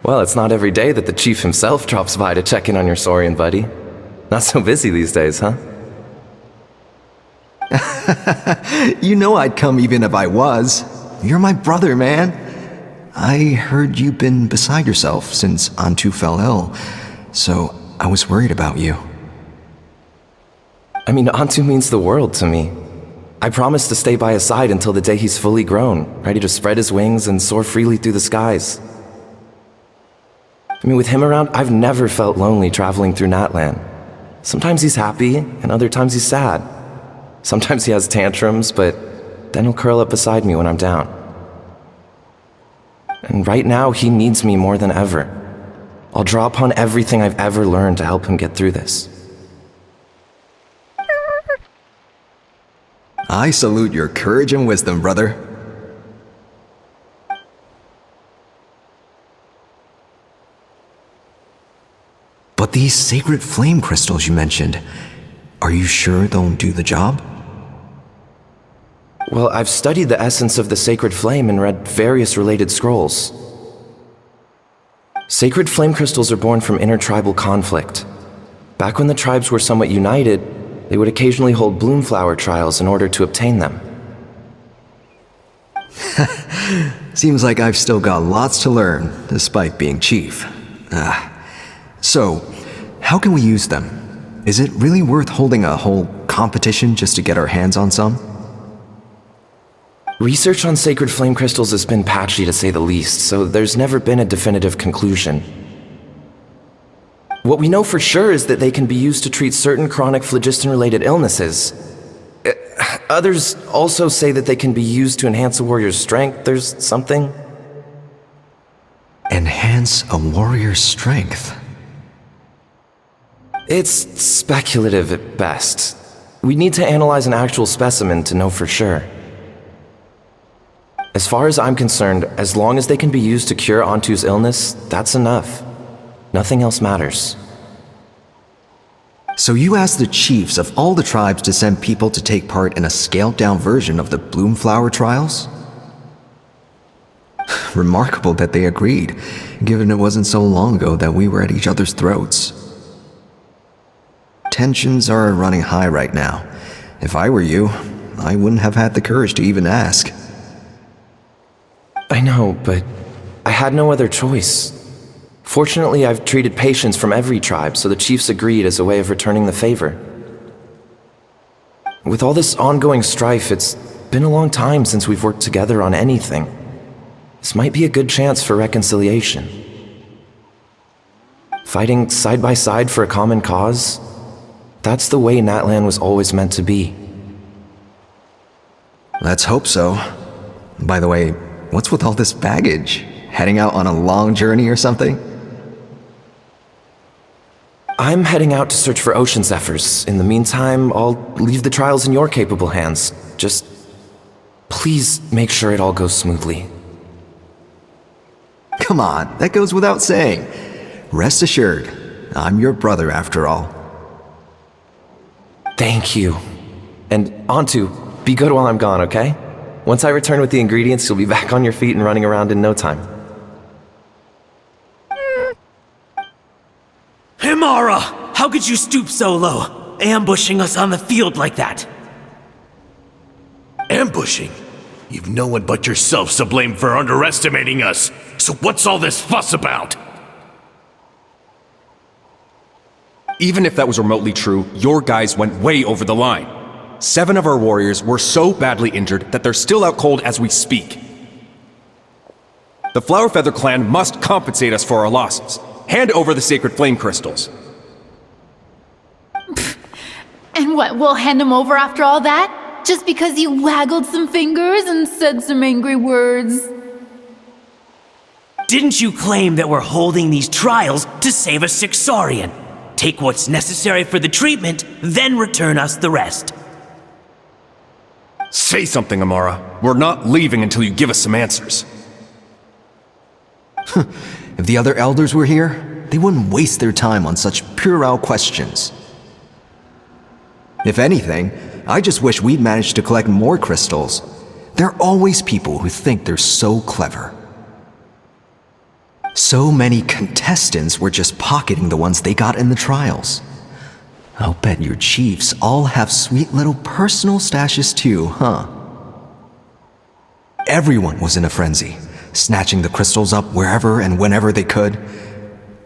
Speaker 18: Well, it's not every day that the chief himself drops by to check in on your Saurian buddy. Not so busy these days, huh?
Speaker 11: You know I'd come even if I was. You're my brother, man. I heard you've been beside yourself since Antu fell ill, so I was worried about you.
Speaker 18: I mean, Antu means the world to me. I promised to stay by his side until the day he's fully grown, ready to spread his wings and soar freely through the skies. I mean, with him around, I've never felt lonely traveling through Natlan. Sometimes he's happy, and other times he's sad. Sometimes he has tantrums, but then he'll curl up beside me when I'm down. And right now, he needs me more than ever. I'll draw upon everything I've ever learned to help him get through this.
Speaker 11: I salute your courage and wisdom, brother. But these sacred flame crystals you mentioned, are you sure they'll do the job?
Speaker 18: Well, I've studied the essence of the sacred flame and read various related scrolls. Sacred flame crystals are born from intertribal conflict. Back when the tribes were somewhat united, they would occasionally hold Bloomflower trials in order to obtain them.
Speaker 11: Seems like I've still got lots to learn, despite being chief. So, how can we use them? Is it really worth holding a whole competition just to get our hands on some?
Speaker 18: Research on sacred flame crystals has been patchy to say the least, so there's never been a definitive conclusion. What we know for sure is that they can be used to treat certain chronic phlogiston-related illnesses. Others also say that they can be used to enhance a warrior's strength. There's something.
Speaker 11: Enhance a warrior's strength?
Speaker 18: It's speculative at best. We need to analyze an actual specimen to know for sure. As far as I'm concerned, as long as they can be used to cure Antu's illness, that's enough. Nothing else matters.
Speaker 11: So you asked the chiefs of all the tribes to send people to take part in a scaled-down version of the Bloomflower trials? Remarkable that they agreed, given it wasn't so long ago that we were at each other's throats. Tensions are running high right now. If I were you, I wouldn't have had the courage to even ask.
Speaker 18: I know, but I had no other choice. Fortunately, I've treated patients from every tribe, so the chiefs agreed as a way of returning the favor. With all this ongoing strife, it's been a long time since we've worked together on anything. This might be a good chance for reconciliation. Fighting side by side for a common cause, that's the way Natlan was always meant to be.
Speaker 11: Let's hope so. By the way,
Speaker 19: what's with all this baggage? Heading out on a long journey or something?
Speaker 18: I'm heading out to search for ocean zephyrs. In the meantime, I'll leave the trials in your capable hands. Just please make sure it all goes smoothly.
Speaker 19: Come on, that goes without saying. Rest assured, I'm your brother after all.
Speaker 18: Thank you. And Antu, be good while I'm gone, okay? Once I return with the ingredients, you'll be back on your feet and running around in no time.
Speaker 20: Himara! How could you stoop so low, ambushing us on the field like that?
Speaker 21: Ambushing? You've no one but yourself to blame for underestimating us. So what's all this fuss about?
Speaker 22: Even if that was remotely true, your guys went way over the line. 7 of our warriors were so badly injured that they're still out cold as we speak. The Flower Feather clan must compensate us for our losses. Hand over the sacred flame crystals.
Speaker 23: And what, we'll hand him over after all that? Just because you waggled some fingers and said some angry words?
Speaker 20: Didn't you claim that we're holding these trials to save a sick Saurian? Take what's necessary for the treatment, then return us the rest.
Speaker 22: Say something, Amara. We're not leaving until you give us some answers.
Speaker 19: If the other elders were here, they wouldn't waste their time on such puerile questions. If anything, I just wish we'd managed to collect more crystals. There are always people who think they're so clever. So many contestants were just pocketing the ones they got in the trials. I'll bet your chiefs all have sweet little personal stashes too, huh? Everyone was in a frenzy, snatching the crystals up wherever and whenever they could.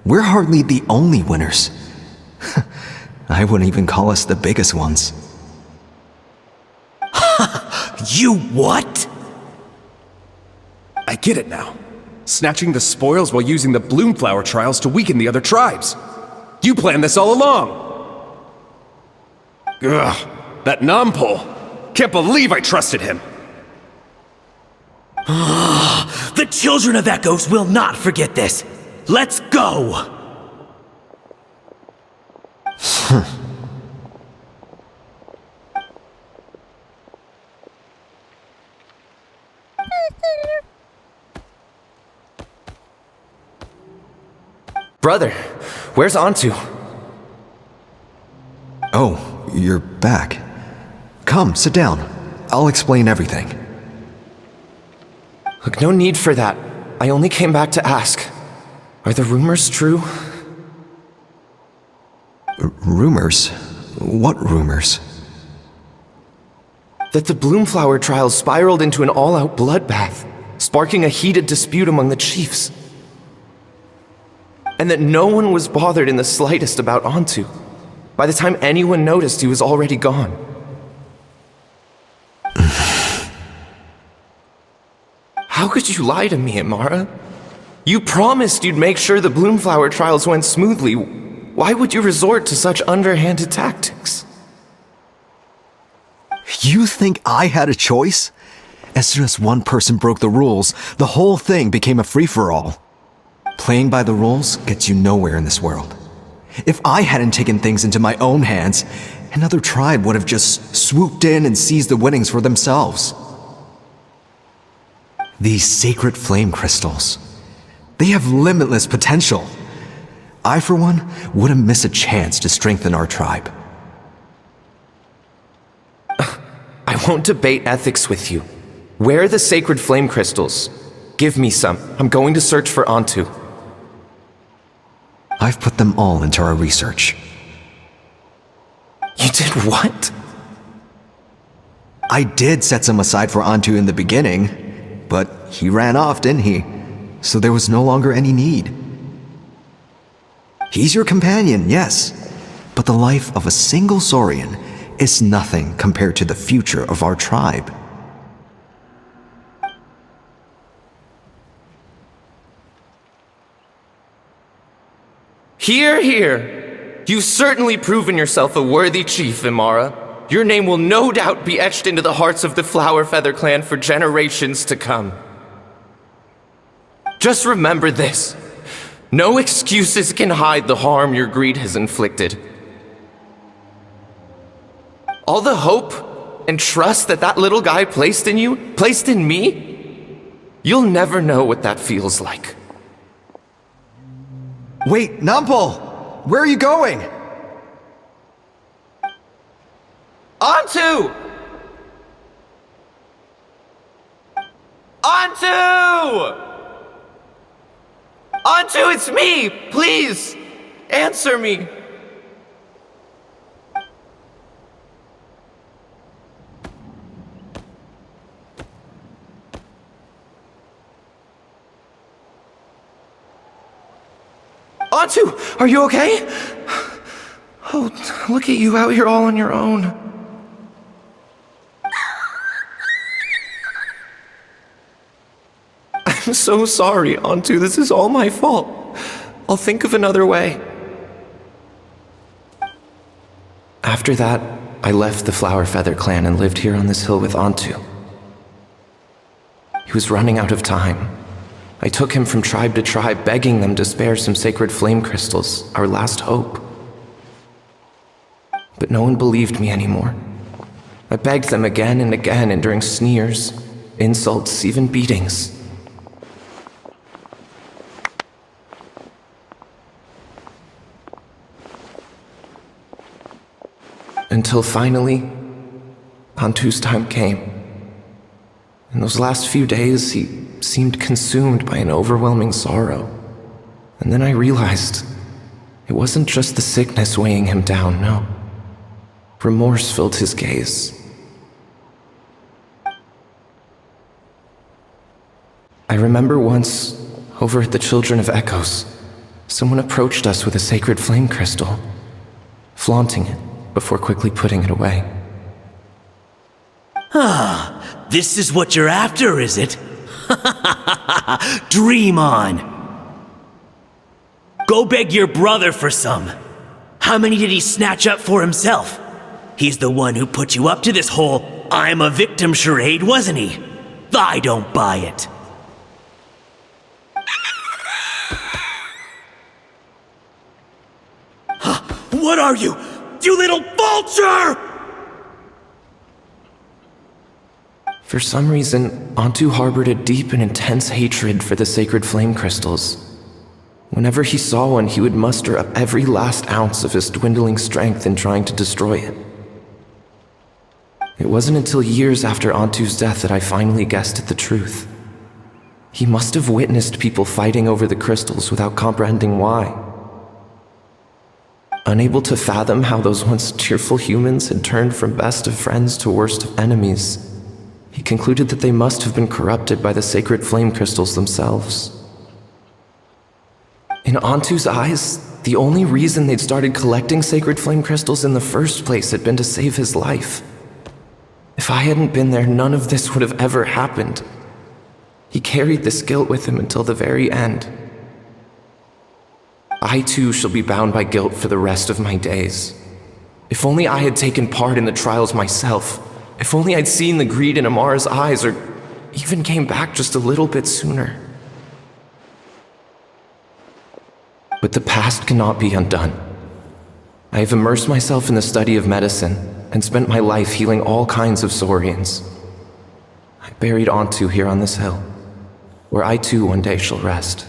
Speaker 19: We're hardly the only winners. I wouldn't even call us the biggest ones.
Speaker 20: You what?
Speaker 22: I get it now. Snatching the spoils while using the Bloomflower trials to weaken the other tribes. You planned this all along! Ugh, that Nampole! Can't believe I trusted him!
Speaker 20: The children of Echoes will not forget this! Let's go!
Speaker 18: Brother, where's Antu?
Speaker 19: Oh, you're back. Come, sit down. I'll explain everything.
Speaker 18: Look, no need for that. I only came back to ask. Are the rumors true?
Speaker 19: Rumors? What rumors?
Speaker 18: That the Bloomflower trials spiraled into an all-out bloodbath, sparking a heated dispute among the chiefs. And that no one was bothered in the slightest about Antu. By the time anyone noticed, he was already gone. How could you lie to me, Amara? You promised you'd make sure the Bloomflower trials went smoothly. Why would you resort to such underhanded tactics?
Speaker 19: You think I had a choice? As soon as one person broke the rules, the whole thing became a free-for-all. Playing by the rules gets you nowhere in this world. If I hadn't taken things into my own hands, another tribe would have just swooped in and seized the winnings for themselves. These sacred flame crystals, they have limitless potential. I, for one, wouldn't miss a chance to strengthen our tribe.
Speaker 18: I won't debate ethics with you. Where are the sacred flame crystals? Give me some. I'm going to search for Antu.
Speaker 19: I've put them all into our research.
Speaker 18: You did what?
Speaker 19: I did set some aside for Antu in the beginning, but he ran off, didn't he? So there was no longer any need. He's your companion, yes, but the life of a single Saurian is nothing compared to the future of our tribe.
Speaker 18: Hear, hear! You've certainly proven yourself a worthy chief, Imara. Your name will no doubt be etched into the hearts of the Flower Feather clan for generations to come. Just remember this. No excuses can hide the harm your greed has inflicted. All the hope and trust that little guy placed in you, placed in me, you'll never know what that feels like.
Speaker 19: Wait, Numpel! Where are you going?
Speaker 18: Onto! Onto! Onto, it's me! Please! Answer me! Onto, are you okay? Oh, look at you out here all on your own. I'm so sorry, Onto. This is all my fault. I'll think of another way. After that, I left the Flower Feather clan and lived here on this hill with Onto. He was running out of time. I took him from tribe to tribe, begging them to spare some sacred flame crystals, our last hope. But no one believed me anymore. I begged them again and again, enduring sneers, insults, even beatings. Until finally, Onto's time came. In those last few days, he seemed consumed by an overwhelming sorrow. And then I realized it wasn't just the sickness weighing him down, no. Remorse filled his gaze. I remember once, over at the Children of Echoes, someone approached us with a sacred flame crystal, flaunting it before quickly putting it away.
Speaker 20: Ah, this is what you're after, is it? Dream on. Go beg your brother for some. How many did he snatch up for himself? He's the one who put you up to this whole I'm a victim charade, wasn't he? I don't buy it. What are you? You little vulture!
Speaker 18: For some reason, Onto harbored a deep and intense hatred for the sacred flame crystals. Whenever he saw one, he would muster up every last ounce of his dwindling strength in trying to destroy it. It wasn't until years after Onto's death that I finally guessed at the truth. He must have witnessed people fighting over the crystals without comprehending why. Unable to fathom how those once cheerful humans had turned from best of friends to worst of enemies, he concluded that they must have been corrupted by the sacred flame crystals themselves. In Onto's eyes, the only reason they'd started collecting sacred flame crystals in the first place had been to save his life. If I hadn't been there, none of this would have ever happened. He carried this guilt with him until the very end. I too shall be bound by guilt for the rest of my days. If only I had taken part in the trials myself. If only I'd seen the greed in Amara's eyes, or even came back just a little bit sooner. But the past cannot be undone. I have immersed myself in the study of medicine and spent my life healing all kinds of Saurians. I buried Onto here on this hill, where I too one day shall rest.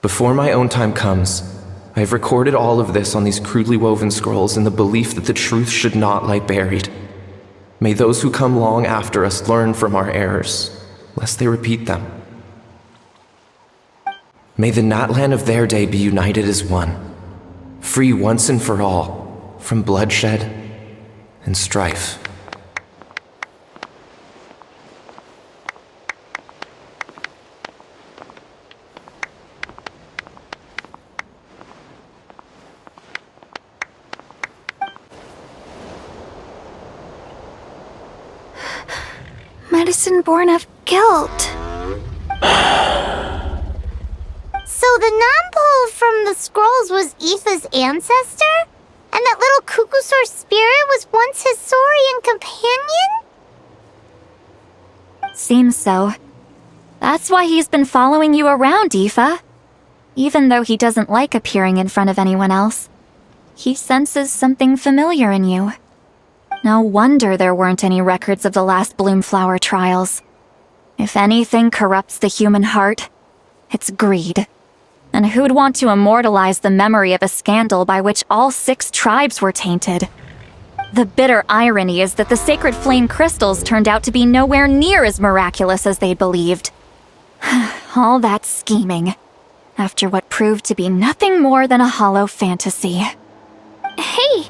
Speaker 18: Before my own time comes, I have recorded all of this on these crudely woven scrolls in the belief that the truth should not lie buried. May those who come long after us learn from our errors, lest they repeat them. May the Natlan of their day be united as one, free once and for all from bloodshed and strife.
Speaker 4: Medicine born of guilt.
Speaker 10: So the non-pole from the scrolls was Aoife's ancestor? And that little Cuckoosaur spirit was once his Saurian companion?
Speaker 15: Seems so. That's why he's been following you around, Aoife. Even though he doesn't like appearing in front of anyone else, he senses something familiar in you. No wonder there weren't any records of the last Bloomflower trials. If anything corrupts the human heart, it's greed. And who'd want to immortalize the memory of a scandal by which all 6 tribes were tainted? The bitter irony is that the sacred flame crystals turned out to be nowhere near as miraculous as they'd believed. All that scheming, after what proved to be nothing more than a hollow fantasy.
Speaker 4: Hey,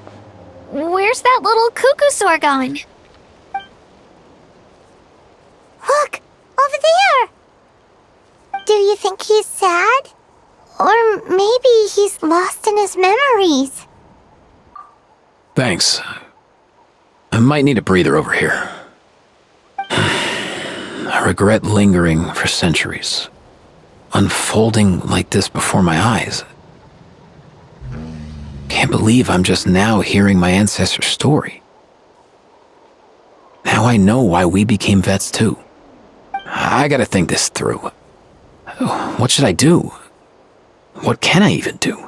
Speaker 4: where's that little cuckoo gone?
Speaker 10: Look, over there! Do you think he's sad? Or maybe he's lost in his memories?
Speaker 3: Thanks. I might need a breather over here. I regret lingering for centuries, unfolding like this before my eyes. Can't believe I'm just now hearing my ancestor's story. Now I know why we became vets too. I gotta think this through. What should I do? What can I even do?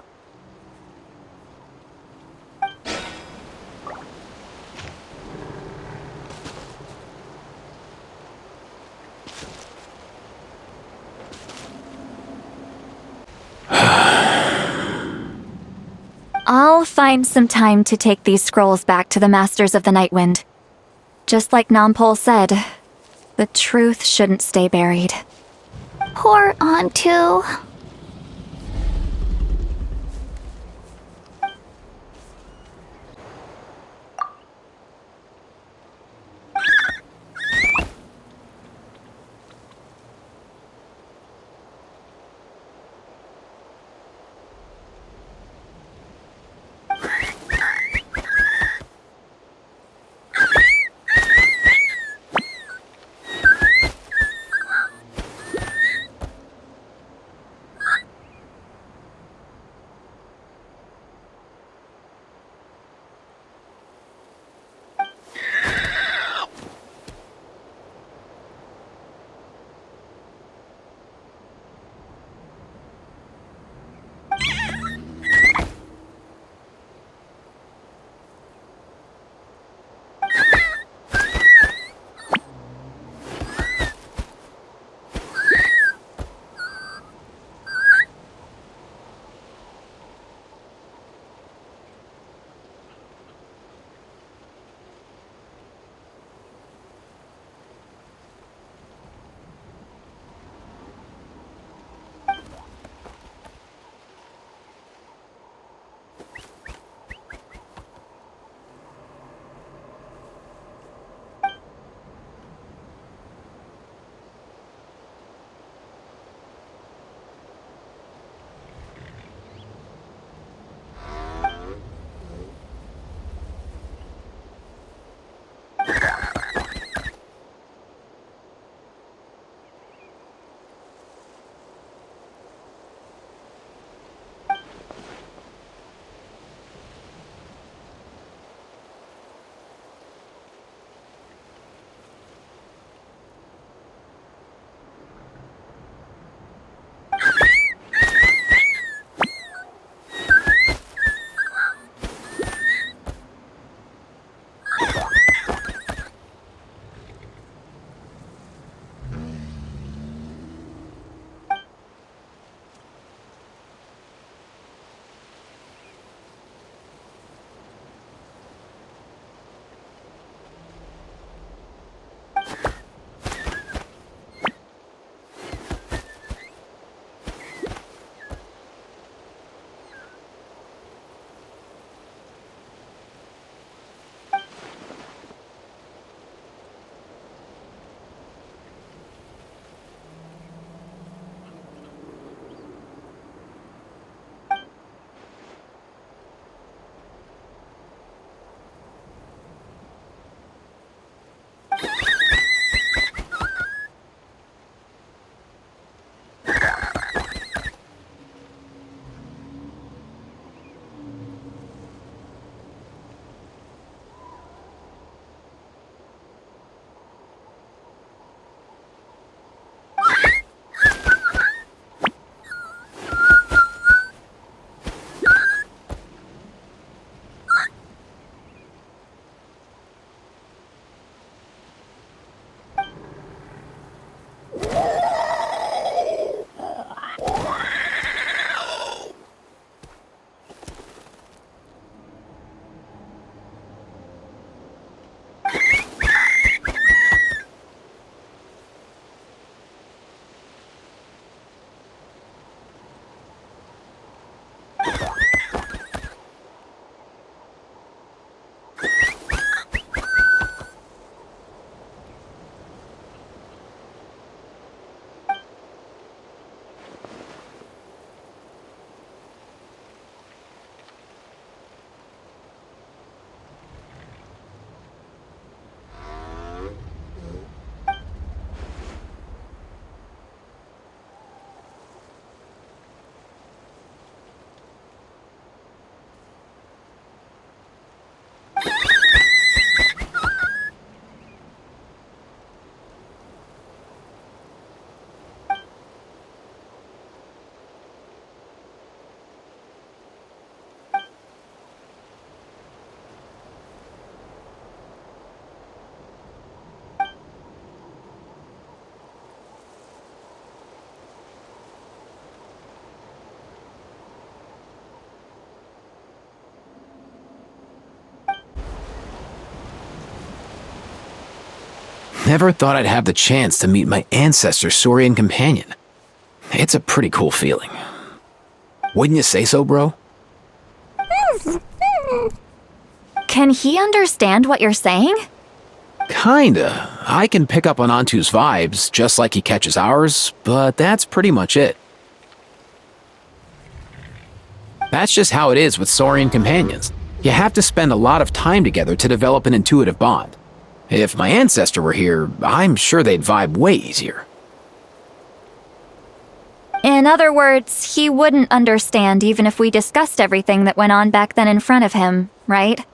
Speaker 15: I'll find some time to take these scrolls back to the Masters of the Nightwind. Just like Nampol said, the truth shouldn't stay buried.
Speaker 4: Poor Antu.
Speaker 3: Never thought I'd have the chance to meet my ancestor's Saurian companion. It's a pretty cool feeling. Wouldn't you say so, bro?
Speaker 15: Can he understand what you're saying?
Speaker 3: Kinda. I can pick up on Antu's vibes, just like he catches ours, but that's pretty much it. That's just how it is with Saurian companions. You have to spend a lot of time together to develop an intuitive bond. If my ancestor were here, I'm sure they'd vibe way easier.
Speaker 15: In other words, he wouldn't understand even if we discussed everything that went on back then in front of him, right?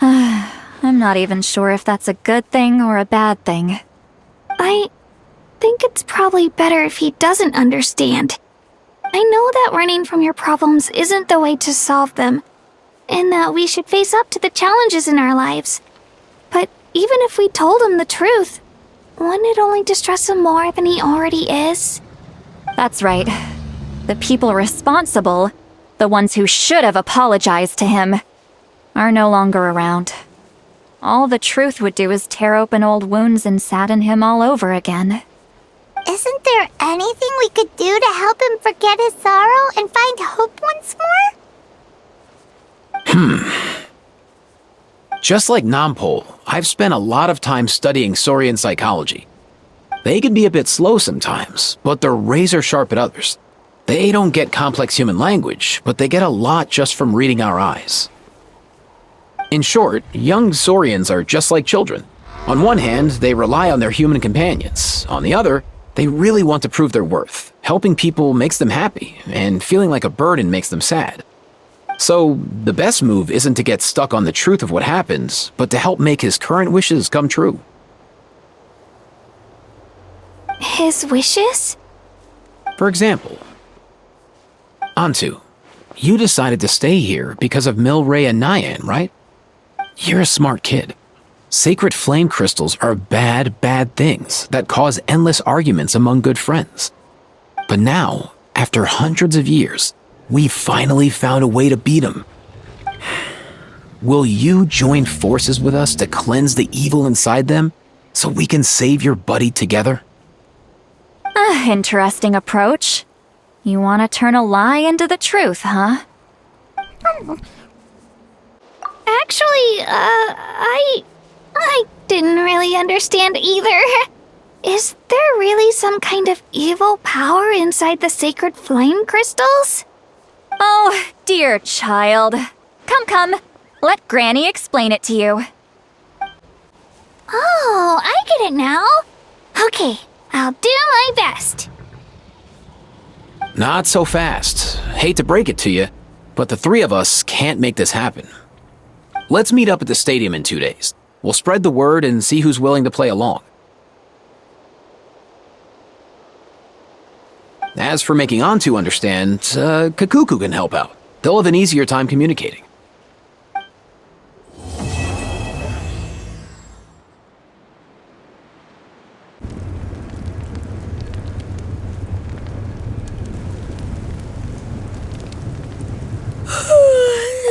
Speaker 15: I'm not even sure if that's a good thing or a bad thing.
Speaker 4: I think it's probably better if he doesn't understand. I know that running from your problems isn't the way to solve them, and that we should face up to the challenges in our lives. But even if we told him the truth, wouldn't it only distress him more than he already is?
Speaker 15: That's right. The people responsible, the ones who should have apologized to him, are no longer around. All the truth would do is tear open old wounds and sadden him all over again.
Speaker 10: Isn't there anything we could do to help him forget his sorrow and find hope once more?
Speaker 3: Just like Nampol, I've spent a lot of time studying Saurian psychology. They can be a bit slow sometimes, but they're razor sharp at others. They don't get complex human language, but they get a lot just from reading our eyes. In short, young Saurians are just like children. On one hand, they rely on their human companions. On the other, they really want to prove their worth. Helping people makes them happy, and feeling like a burden makes them sad. So, the best move isn't to get stuck on the truth of what happens, but to help make his current wishes come true.
Speaker 4: His wishes?
Speaker 3: For example, Antu, you decided to stay here because of Milray and Nyan, right? You're a smart kid. Sacred flame crystals are bad, bad things that cause endless arguments among good friends. But now, after hundreds of years, we finally found a way to beat them. Will you join forces with us to cleanse the evil inside them so we can save your buddy together?
Speaker 15: Interesting approach. You want to turn a lie into the truth, huh?
Speaker 4: Actually, I didn't really understand either. Is there really some kind of evil power inside the sacred flame crystals?
Speaker 15: Oh, dear child. Come. Let Granny explain it to you.
Speaker 4: Oh, I get it now. Okay, I'll do my best.
Speaker 3: Not so fast. Hate to break it to you, but the three of us can't make this happen. Let's meet up at the stadium in 2 days. We'll spread the word and see who's willing to play along. As for making Antu understand, Kakuku can help out. They'll have an easier time communicating.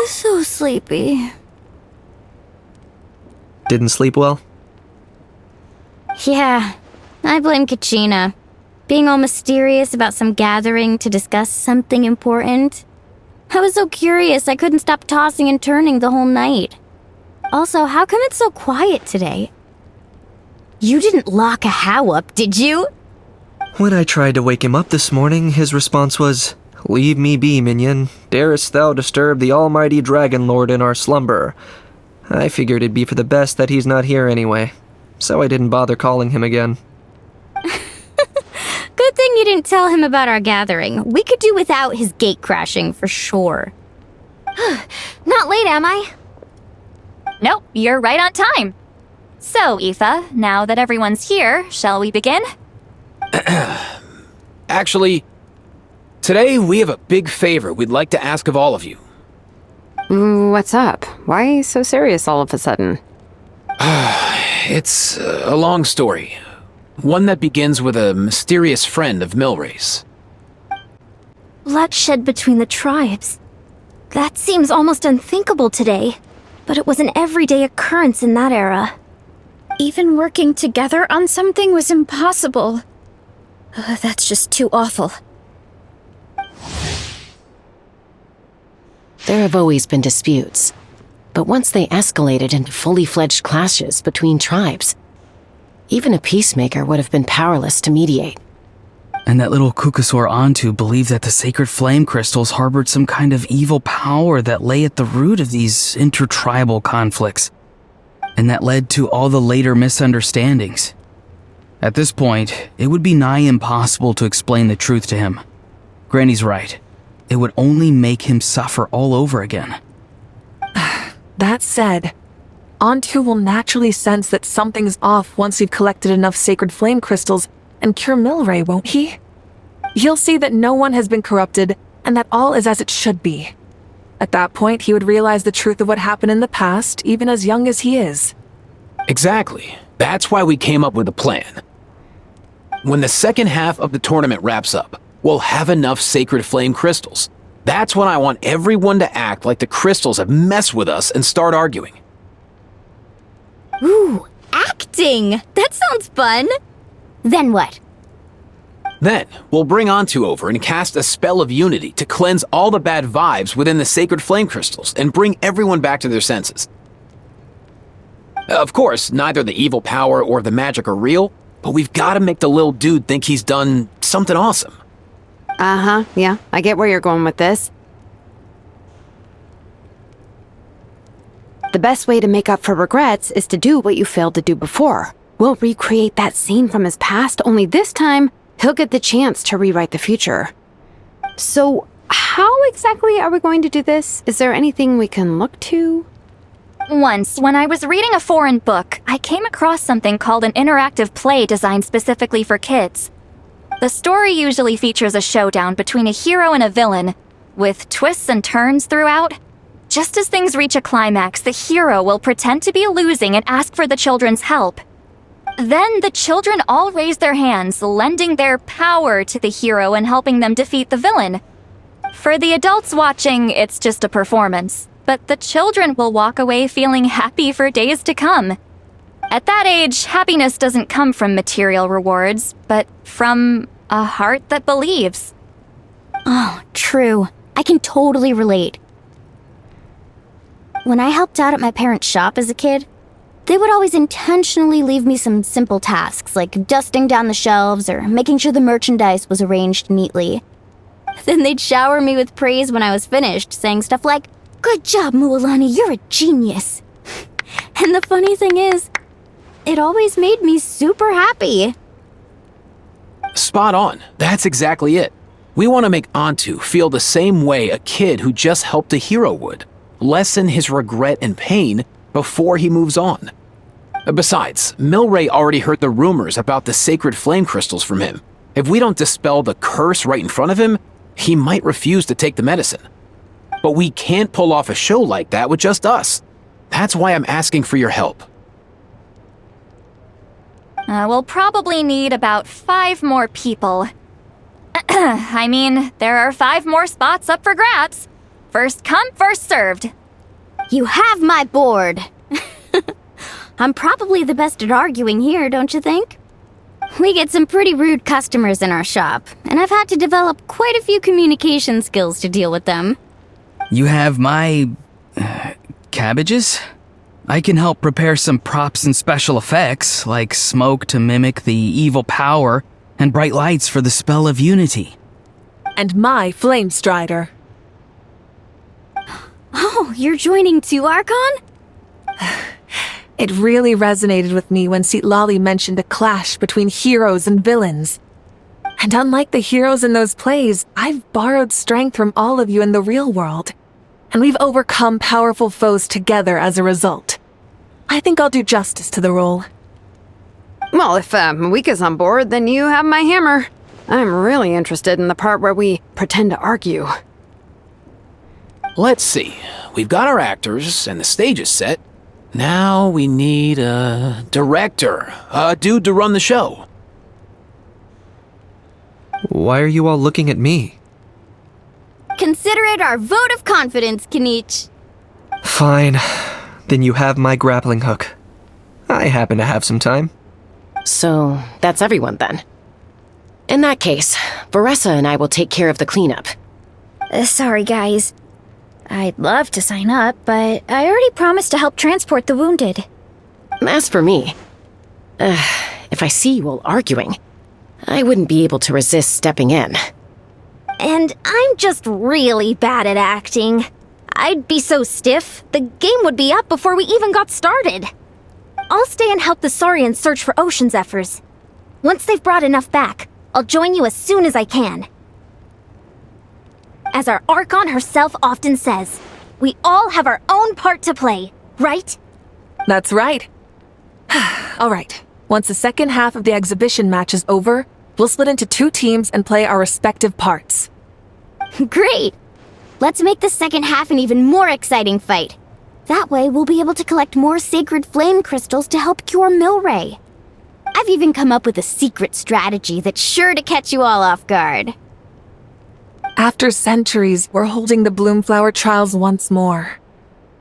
Speaker 4: So sleepy.
Speaker 11: Didn't sleep well?
Speaker 6: Yeah, I blame Kachina. Being all mysterious about some gathering to discuss something important. I was so curious I couldn't stop tossing and turning the whole night. Also, how come it's so quiet today? You didn't lock a How up, did you?
Speaker 11: When I tried to wake him up this morning, his response was, "Leave me be, minion. Darest thou disturb the almighty Dragon Lord in our slumber?" I figured it'd be for the best that he's not here anyway, so I didn't bother calling him again.
Speaker 6: Good thing you didn't tell him about our gathering. We could do without his gate crashing for sure.
Speaker 1: Not late, am I?
Speaker 15: Nope, you're right on time. So, Aoife, now that everyone's here, shall we begin?
Speaker 3: Actually, today we have a big favor we'd like to ask of all of you.
Speaker 7: What's up? Why so serious all of a sudden?
Speaker 3: It's a long story. One that begins with a mysterious friend of Milray's.
Speaker 1: Bloodshed between the tribes. That seems almost unthinkable today, but it was an everyday occurrence in that era.
Speaker 6: Even working together on something was impossible. That's just too awful.
Speaker 13: There have always been disputes, but once they escalated into fully fledged clashes between tribes, even a peacemaker would have been powerless to mediate.
Speaker 12: And that little Kukusaur Antu believed that the sacred flame crystals harbored some kind of evil power that lay at the root of these intertribal conflicts, and that led to all the later misunderstandings. At this point, it would be nigh impossible to explain the truth to him. Granny's right. It would only make him suffer all over again.
Speaker 5: That said, Antu will naturally sense that something's off once we've collected enough sacred flame crystals and cure Milray, won't he? He'll see that no one has been corrupted and that all is as it should be. At that point, he would realize the truth of what happened in the past, even as young as he is.
Speaker 3: Exactly. That's why we came up with a plan. When the second half of the tournament wraps up, we'll have enough sacred flame crystals. That's when I want everyone to act like the crystals have messed with us and start arguing.
Speaker 6: Ooh, acting! That sounds fun! Then what?
Speaker 3: Then, we'll bring Antu over and cast a spell of unity to cleanse all the bad vibes within the sacred flame crystals and bring everyone back to their senses. Of course, neither the evil power or the magic are real, but we've got to make the little dude think he's done something awesome.
Speaker 14: Uh-huh, yeah, I get where you're going with this. The best way to make up for regrets is to do what you failed to do before. We'll recreate that scene from his past, only this time, he'll get the chance to rewrite the future. So, how exactly are we going to do this? Is there anything we can look to?
Speaker 15: Once, when I was reading a foreign book, I came across something called an interactive play designed specifically for kids. The story usually features a showdown between a hero and a villain, with twists and turns throughout. Just as things reach a climax, the hero will pretend to be losing and ask for the children's help. Then the children all raise their hands, lending their power to the hero and helping them defeat the villain. For the adults watching, it's just a performance, but the children will walk away feeling happy for days to come. At that age, happiness doesn't come from material rewards, but from a heart that believes.
Speaker 6: Oh, true. I can totally relate. When I helped out at my parents' shop as a kid, they would always intentionally leave me some simple tasks, like dusting down the shelves or making sure the merchandise was arranged neatly. Then they'd shower me with praise when I was finished, saying stuff like, "Good job, Mualani, you're a genius." And the funny thing is, it always made me super happy.
Speaker 3: Spot on. That's exactly it. We want to make Antu feel the same way a kid who just helped a hero would. Lessen his regret and pain before he moves on. Besides, Milray already heard the rumors about the sacred flame crystals from him. If we don't dispel the curse right in front of him, he might refuse to take the medicine. But we can't pull off a show like that with just us. That's why I'm asking for your help.
Speaker 15: We'll probably need about 5 more people. I mean, there are 5 more spots up for grabs. First come, first served.
Speaker 6: You have my board. I'm probably the best at arguing here, don't you think? We get some pretty rude customers in our shop, and I've had to develop quite a few communication skills to deal with them.
Speaker 12: You have my... cabbages? I can help prepare some props and special effects, like smoke to mimic the evil power, and bright lights for the spell of unity.
Speaker 5: And my flame strider.
Speaker 6: Oh, you're joining too, Archon?
Speaker 5: It really resonated with me when Citlali mentioned a clash between heroes and villains. And unlike the heroes in those plays, I've borrowed strength from all of you in the real world. And we've overcome powerful foes together as a result. I think I'll do justice to the role.
Speaker 14: Well, if Mawika's on board, then you have my hammer. I'm really interested in the part where we pretend to argue.
Speaker 3: Let's see. We've got our actors and the stage is set. Now we need a director, a dude to run the show.
Speaker 11: Why are you all looking at me?
Speaker 6: Consider it our vote of confidence, Kanich.
Speaker 11: Fine. Then you have my grappling hook. I happen to have some time.
Speaker 13: So, that's everyone then. In that case, Varessa and I will take care of the cleanup.
Speaker 4: Sorry, guys. I'd love to sign up, but I already promised to help transport the wounded.
Speaker 13: As for me, if I see you all arguing, I wouldn't be able to resist stepping in.
Speaker 6: And I'm just really bad at acting. I'd be so stiff, the game would be up before we even got started. I'll stay and help the Saurians search for ocean zephyrs. Once they've brought enough back, I'll join you as soon as I can. As our Archon herself often says, we all have our own part to play, right?
Speaker 5: That's right. All right. Once the second half of the exhibition match is over, we'll split into 2 teams and play our respective parts.
Speaker 6: Great! Let's make the second half an even more exciting fight. That way, we'll be able to collect more sacred flame crystals to help cure Milray. I've even come up with a secret strategy that's sure to catch you all off guard.
Speaker 5: After centuries, we're holding the Bloomflower trials once more.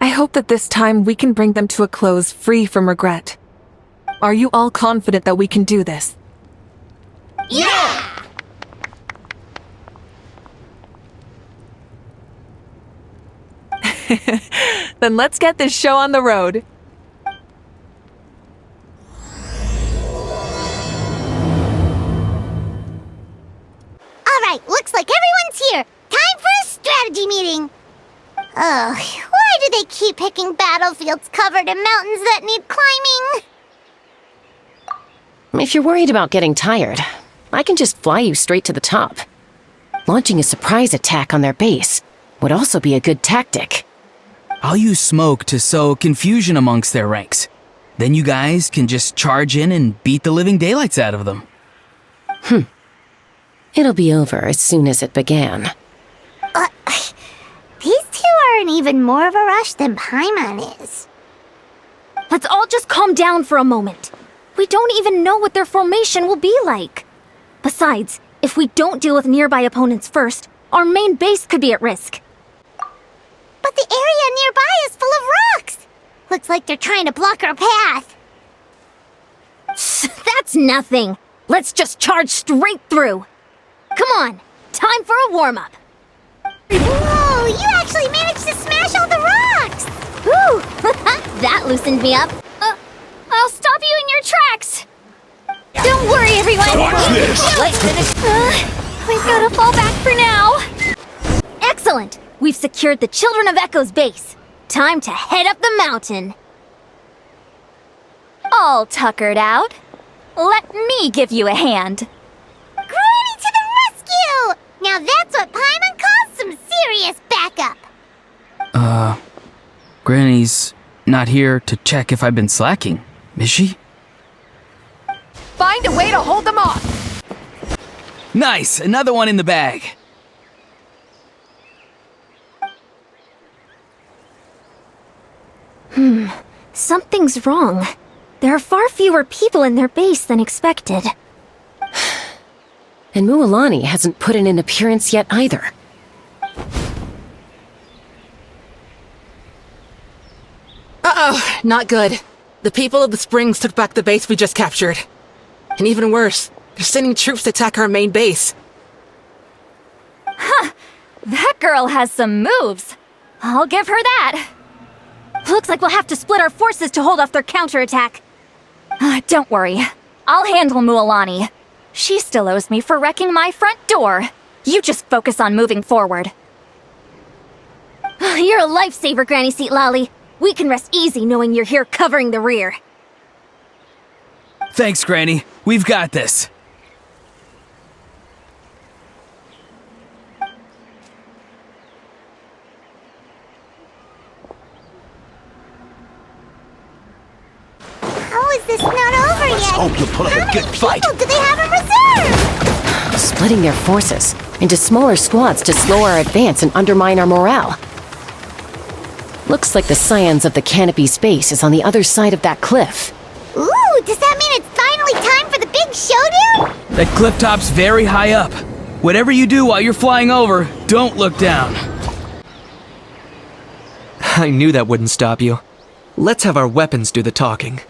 Speaker 5: I hope that this time we can bring them to a close free from regret. Are you all confident that we can do this?
Speaker 10: Yeah!
Speaker 5: Then let's get this show on the road.
Speaker 10: Alright, looks like everyone's here. Time for a strategy meeting. Ugh, why do they keep picking battlefields covered in mountains that need climbing?
Speaker 13: If you're worried about getting tired, I can just fly you straight to the top. Launching a surprise attack on their base would also be a good tactic.
Speaker 12: I'll use smoke to sow confusion amongst their ranks. Then you guys can just charge in and beat the living daylights out of them.
Speaker 13: It'll be over as soon as it began.
Speaker 10: These two are in even more of a rush than Paimon is.
Speaker 6: Let's all just calm down for a moment. We don't even know what their formation will be like. Besides, if we don't deal with nearby opponents first, our main base could be at risk.
Speaker 10: But the area nearby is full of rocks. Looks like they're trying to block our path.
Speaker 6: That's nothing. Let's just charge straight through. Come on, time for a warm-up.
Speaker 10: Whoa, you actually managed to smash all the rocks!
Speaker 6: Whew, that loosened me up.
Speaker 4: I'll stop you in your tracks!
Speaker 6: Don't worry, everyone.
Speaker 21: Watch this!
Speaker 4: We've got to fall back for now.
Speaker 6: Excellent. We've secured the Children of Echo's base. Time to head up the mountain.
Speaker 15: All tuckered out. Let me give you a hand.
Speaker 10: Granny to the rescue! Now that's what Paimon calls some serious backup.
Speaker 12: Granny's not here to check if I've been slacking, is she?
Speaker 16: Find a way to hold them off!
Speaker 12: Nice! Another one in the bag.
Speaker 6: Something's wrong. There are far fewer people in their base than expected.
Speaker 13: And Mualani hasn't put in an appearance yet either.
Speaker 2: Uh-oh, not good. The people of the Springs took back the base we just captured. And even worse, they're sending troops to attack our main base.
Speaker 15: Huh! That girl has some moves. I'll give her that.
Speaker 6: Looks like we'll have to split our forces to hold off their counterattack.
Speaker 15: Don't worry. I'll handle Mualani. She still owes me for wrecking my front door. You just focus on moving forward.
Speaker 6: You're a lifesaver, Granny Seat Lolly. We can rest easy knowing you're here covering the rear.
Speaker 12: Thanks, Granny. We've got this.
Speaker 10: How is this not over yet?
Speaker 21: Hope you put up a good fight.
Speaker 10: How many people do they have in reserve?
Speaker 13: Splitting their forces into smaller squads to slow our advance and undermine our morale. Looks like the Scions of the Canopy Space is on the other side of that cliff.
Speaker 10: Ooh, does that mean it's finally time for the big showdown?
Speaker 12: That cliff top's very high up. Whatever you do while you're flying over, don't look down.
Speaker 11: I knew that wouldn't stop you. Let's have our weapons do the talking.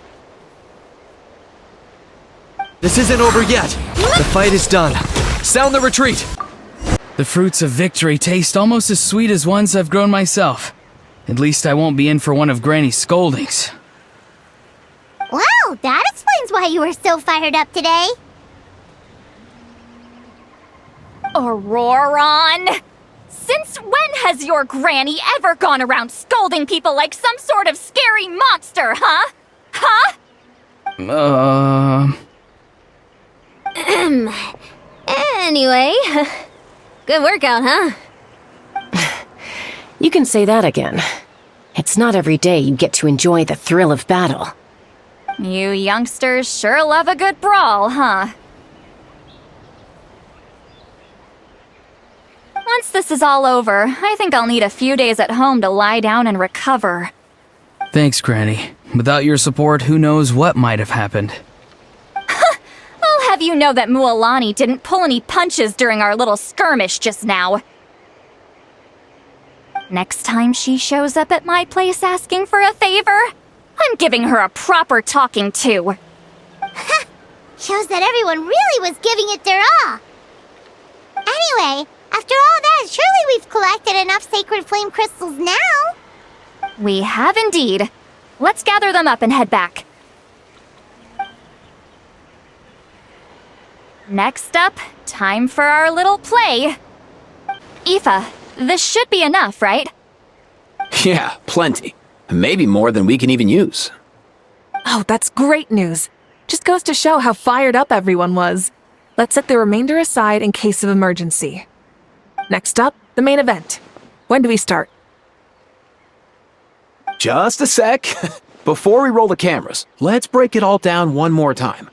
Speaker 11: This isn't over yet. The fight is done. Sound the retreat.
Speaker 12: The fruits of victory taste almost as sweet as ones I've grown myself. At least I won't be in for one of Granny's scoldings.
Speaker 10: Wow, that explains why you were so fired up today.
Speaker 15: Auroron! Since when has your granny ever gone around scolding people like some sort of scary monster, huh? Huh?
Speaker 6: Anyway, good workout, huh?
Speaker 13: You can say that again. It's not every day you get to enjoy the thrill of battle.
Speaker 15: You youngsters sure love a good brawl, huh? Once this is all over, I think I'll need a few days at home to lie down and recover.
Speaker 12: Thanks, Granny. Without your support, who knows what might have happened.
Speaker 15: I'll have you know that Mualani didn't pull any punches during our little skirmish just now. Next time she shows up at my place asking for a favor, I'm giving her a proper talking to.
Speaker 10: Shows that everyone really was giving it their all. Anyway, after all that, surely we've collected enough sacred flame crystals now.
Speaker 15: We have indeed. Let's gather them up and head back. Next up, time for our little play. Aoife, this should be enough, right?
Speaker 3: Yeah, plenty. Maybe more than we can even use.
Speaker 5: Oh, that's great news. Just goes to show how fired up everyone was. Let's set the remainder aside in case of emergency. Next up, the main event. When do we start?
Speaker 3: Just a sec. Before we roll the cameras, let's break it all down one more time.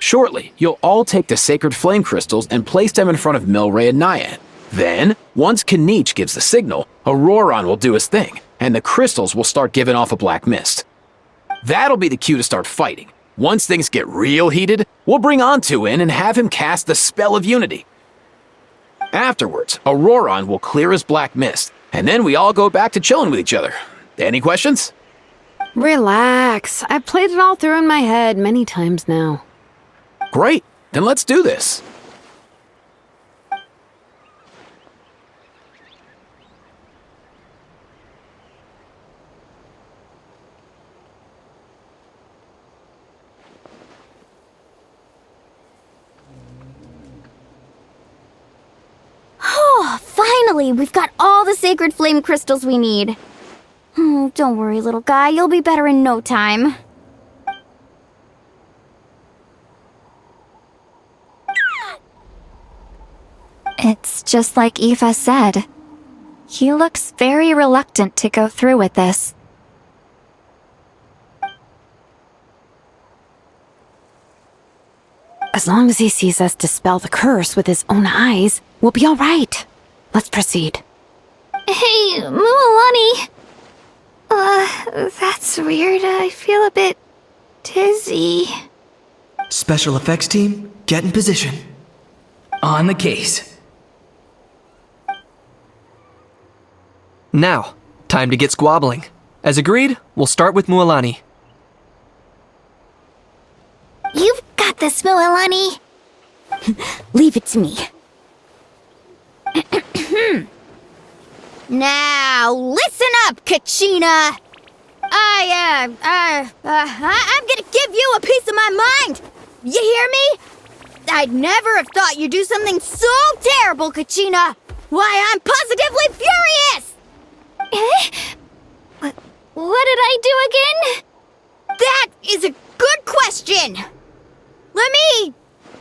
Speaker 3: Shortly, you'll all take the sacred flame crystals and place them in front of Milray and Nyan. Then, once Kinich gives the signal, Auroron will do his thing, and the crystals will start giving off a black mist. That'll be the cue to start fighting. Once things get real heated, we'll bring Antu in and have him cast the Spell of Unity. Afterwards, Auroron will clear his black mist, and then we all go back to chilling with each other. Any questions?
Speaker 14: Relax. I've played it all through in my head many times now.
Speaker 3: Great, then let's do this.
Speaker 6: Oh, finally! We've got all the sacred flame crystals we need. Don't worry, little guy. You'll be better in no time.
Speaker 15: It's just like Aoife said. He looks very reluctant to go through with this.
Speaker 14: As long as he sees us dispel the curse with his own eyes, we'll be all right. Let's proceed.
Speaker 4: Hey, Mualani. That's weird. I feel a bit dizzy.
Speaker 11: Special effects team, get in position.
Speaker 12: On the case.
Speaker 11: Now, time to get squabbling. As agreed, we'll start with Mualani.
Speaker 1: You've got this, Mualani.
Speaker 6: Leave it to me.
Speaker 1: Now, listen up, Kachina. I'm gonna give you a piece of my mind. You hear me? I'd never have thought you'd do something so terrible, Kachina. Why, I'm positively furious!
Speaker 4: What did I do again?
Speaker 1: That is a good question. Let me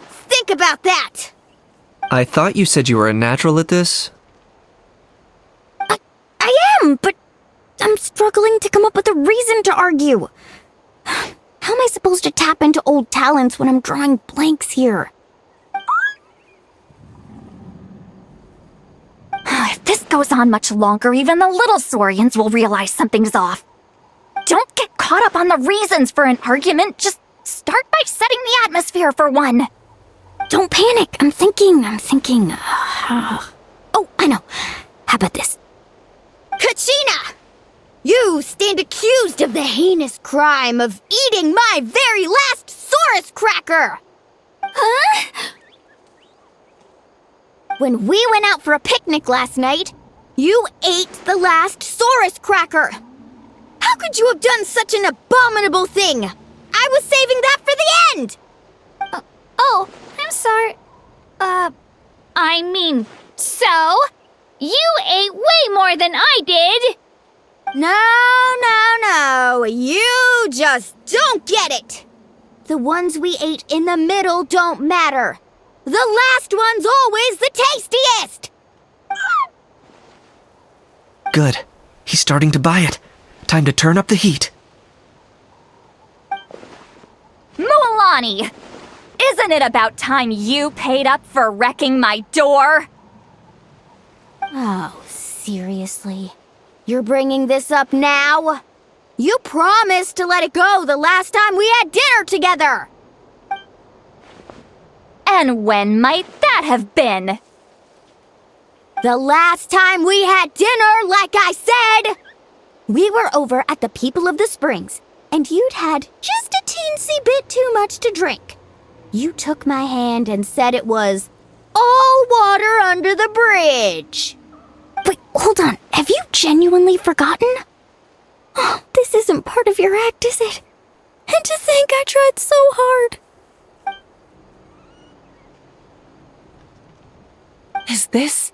Speaker 1: think about that.
Speaker 11: I thought you said you were a natural at this.
Speaker 6: I am, but I'm struggling to come up with a reason to argue. How am I supposed to tap into old talents when I'm drawing blanks here?
Speaker 15: If this goes on much longer, even the little Saurians will realize something's off. Don't get caught up on the reasons for an argument. Just start by setting the atmosphere for one.
Speaker 6: Don't panic. I'm thinking. Oh, I know. How about this?
Speaker 1: Kachina! You stand accused of the heinous crime of eating my very last Saurus cracker!
Speaker 6: Huh? When we went out for a picnic last night, you ate the last Saurus cracker. How could you have done such an abominable thing? I was saving that for the end!
Speaker 4: Oh, I'm sorry. I mean, so? You ate way more than I did!
Speaker 6: No. You just don't get it! The ones we ate in the middle don't matter. The last one's always the tastiest!
Speaker 11: Good. He's starting to buy it. Time to turn up the heat.
Speaker 15: Mualani! Isn't it about time you paid up for wrecking my door?
Speaker 6: Oh, seriously? You're bringing this up now? You promised to let it go the last time we had dinner together!
Speaker 15: And when might that have been?
Speaker 6: The last time we had dinner, like I said! We were over at the People of the Springs, and you'd had just a teensy bit too much to drink. You took my hand and said it was all water under the bridge.
Speaker 4: Wait, hold on. Have you genuinely forgotten? Oh, this isn't part of your act, is it? And to think I tried so hard.
Speaker 5: Is this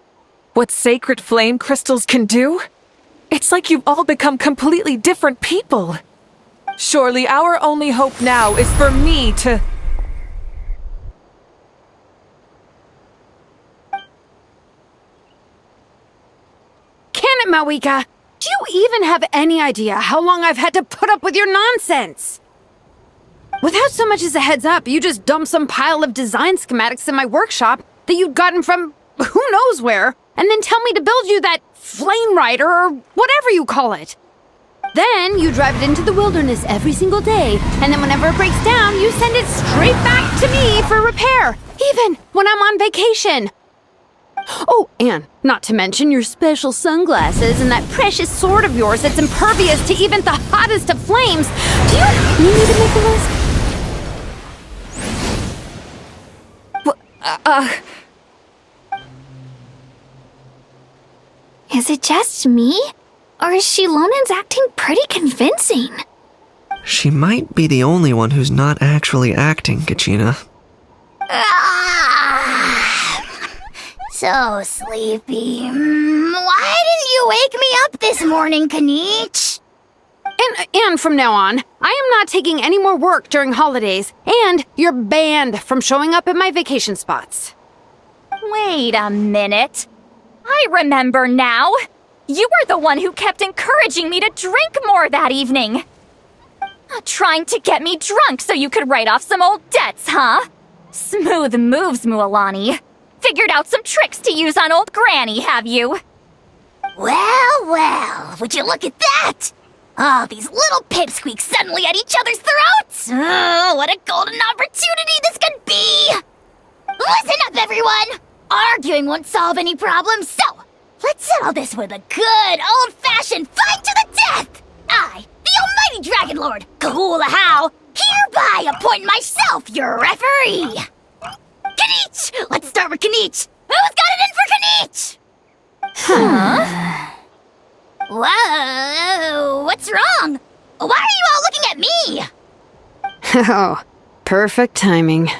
Speaker 5: what sacred flame crystals can do? It's like you've all become completely different people. Surely our only hope now is for me to...
Speaker 14: Can it, Mawika? Do you even have any idea how long I've had to put up with your nonsense? Without so much as a heads up, you just dumped some pile of design schematics in my workshop that you'd gotten from who knows where, and then tell me to build you that flame rider or whatever you call it. Then you drive it into the wilderness every single day, and then whenever it breaks down, you send it straight back to me for repair, even when I'm on vacation. Oh, and not to mention your special sunglasses and that precious sword of yours that's impervious to even the hottest of flames. Do you need me to make a list?
Speaker 4: Is it just me? Or is Shilonen's acting pretty convincing?
Speaker 11: She might be the only one who's not actually acting, Kachina.
Speaker 10: So sleepy. Why didn't you wake me up this morning, Kanich?
Speaker 14: And from now on, I am not taking any more work during holidays, and you're banned from showing up at my vacation spots.
Speaker 15: Wait a minute. I remember now. You were the one who kept encouraging me to drink more that evening. Trying to get me drunk so you could write off some old debts, huh? Smooth moves, Mualani. Figured out some tricks to use on old Granny, have you?
Speaker 10: Well, would you look at that? Oh, these little pipsqueaks suddenly at each other's throats! Oh, what a golden opportunity this could be! Listen up, everyone! Arguing won't solve any problems, so let's settle this with a good old-fashioned fight to the death! I, the almighty Dragon Lord, Kahula, hereby appoint myself your referee! Kanich! Let's start with Kanich! Who's got it in for Kanich? Huh? Whoa, what's wrong? Why are you all looking at me?
Speaker 14: Oh, perfect timing.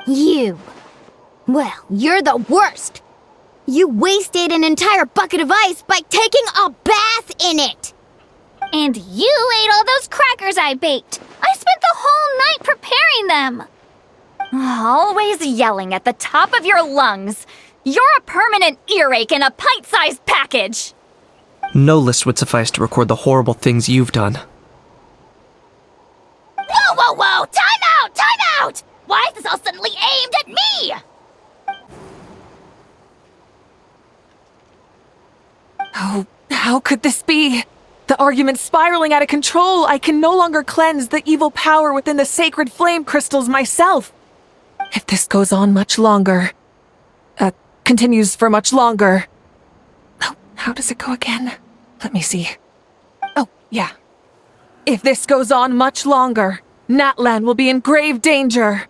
Speaker 6: You. Well, you're the worst. You wasted an entire bucket of ice by taking a bath in it.
Speaker 4: And you ate all those crackers I baked. I spent the whole night preparing them.
Speaker 15: Always yelling at the top of your lungs. You're a permanent earache in a pint-sized package.
Speaker 11: No list would suffice to record the horrible things you've done.
Speaker 10: Whoa! Time out! Why is this all suddenly aimed at me?
Speaker 5: Oh, how could this be? The argument's spiraling out of control. I can no longer cleanse the evil power within the sacred flame crystals myself. If this goes on much longer, continues for much longer. Oh, how does it go again? Let me see. Oh, yeah. If this goes on much longer, Natlan will be in grave danger.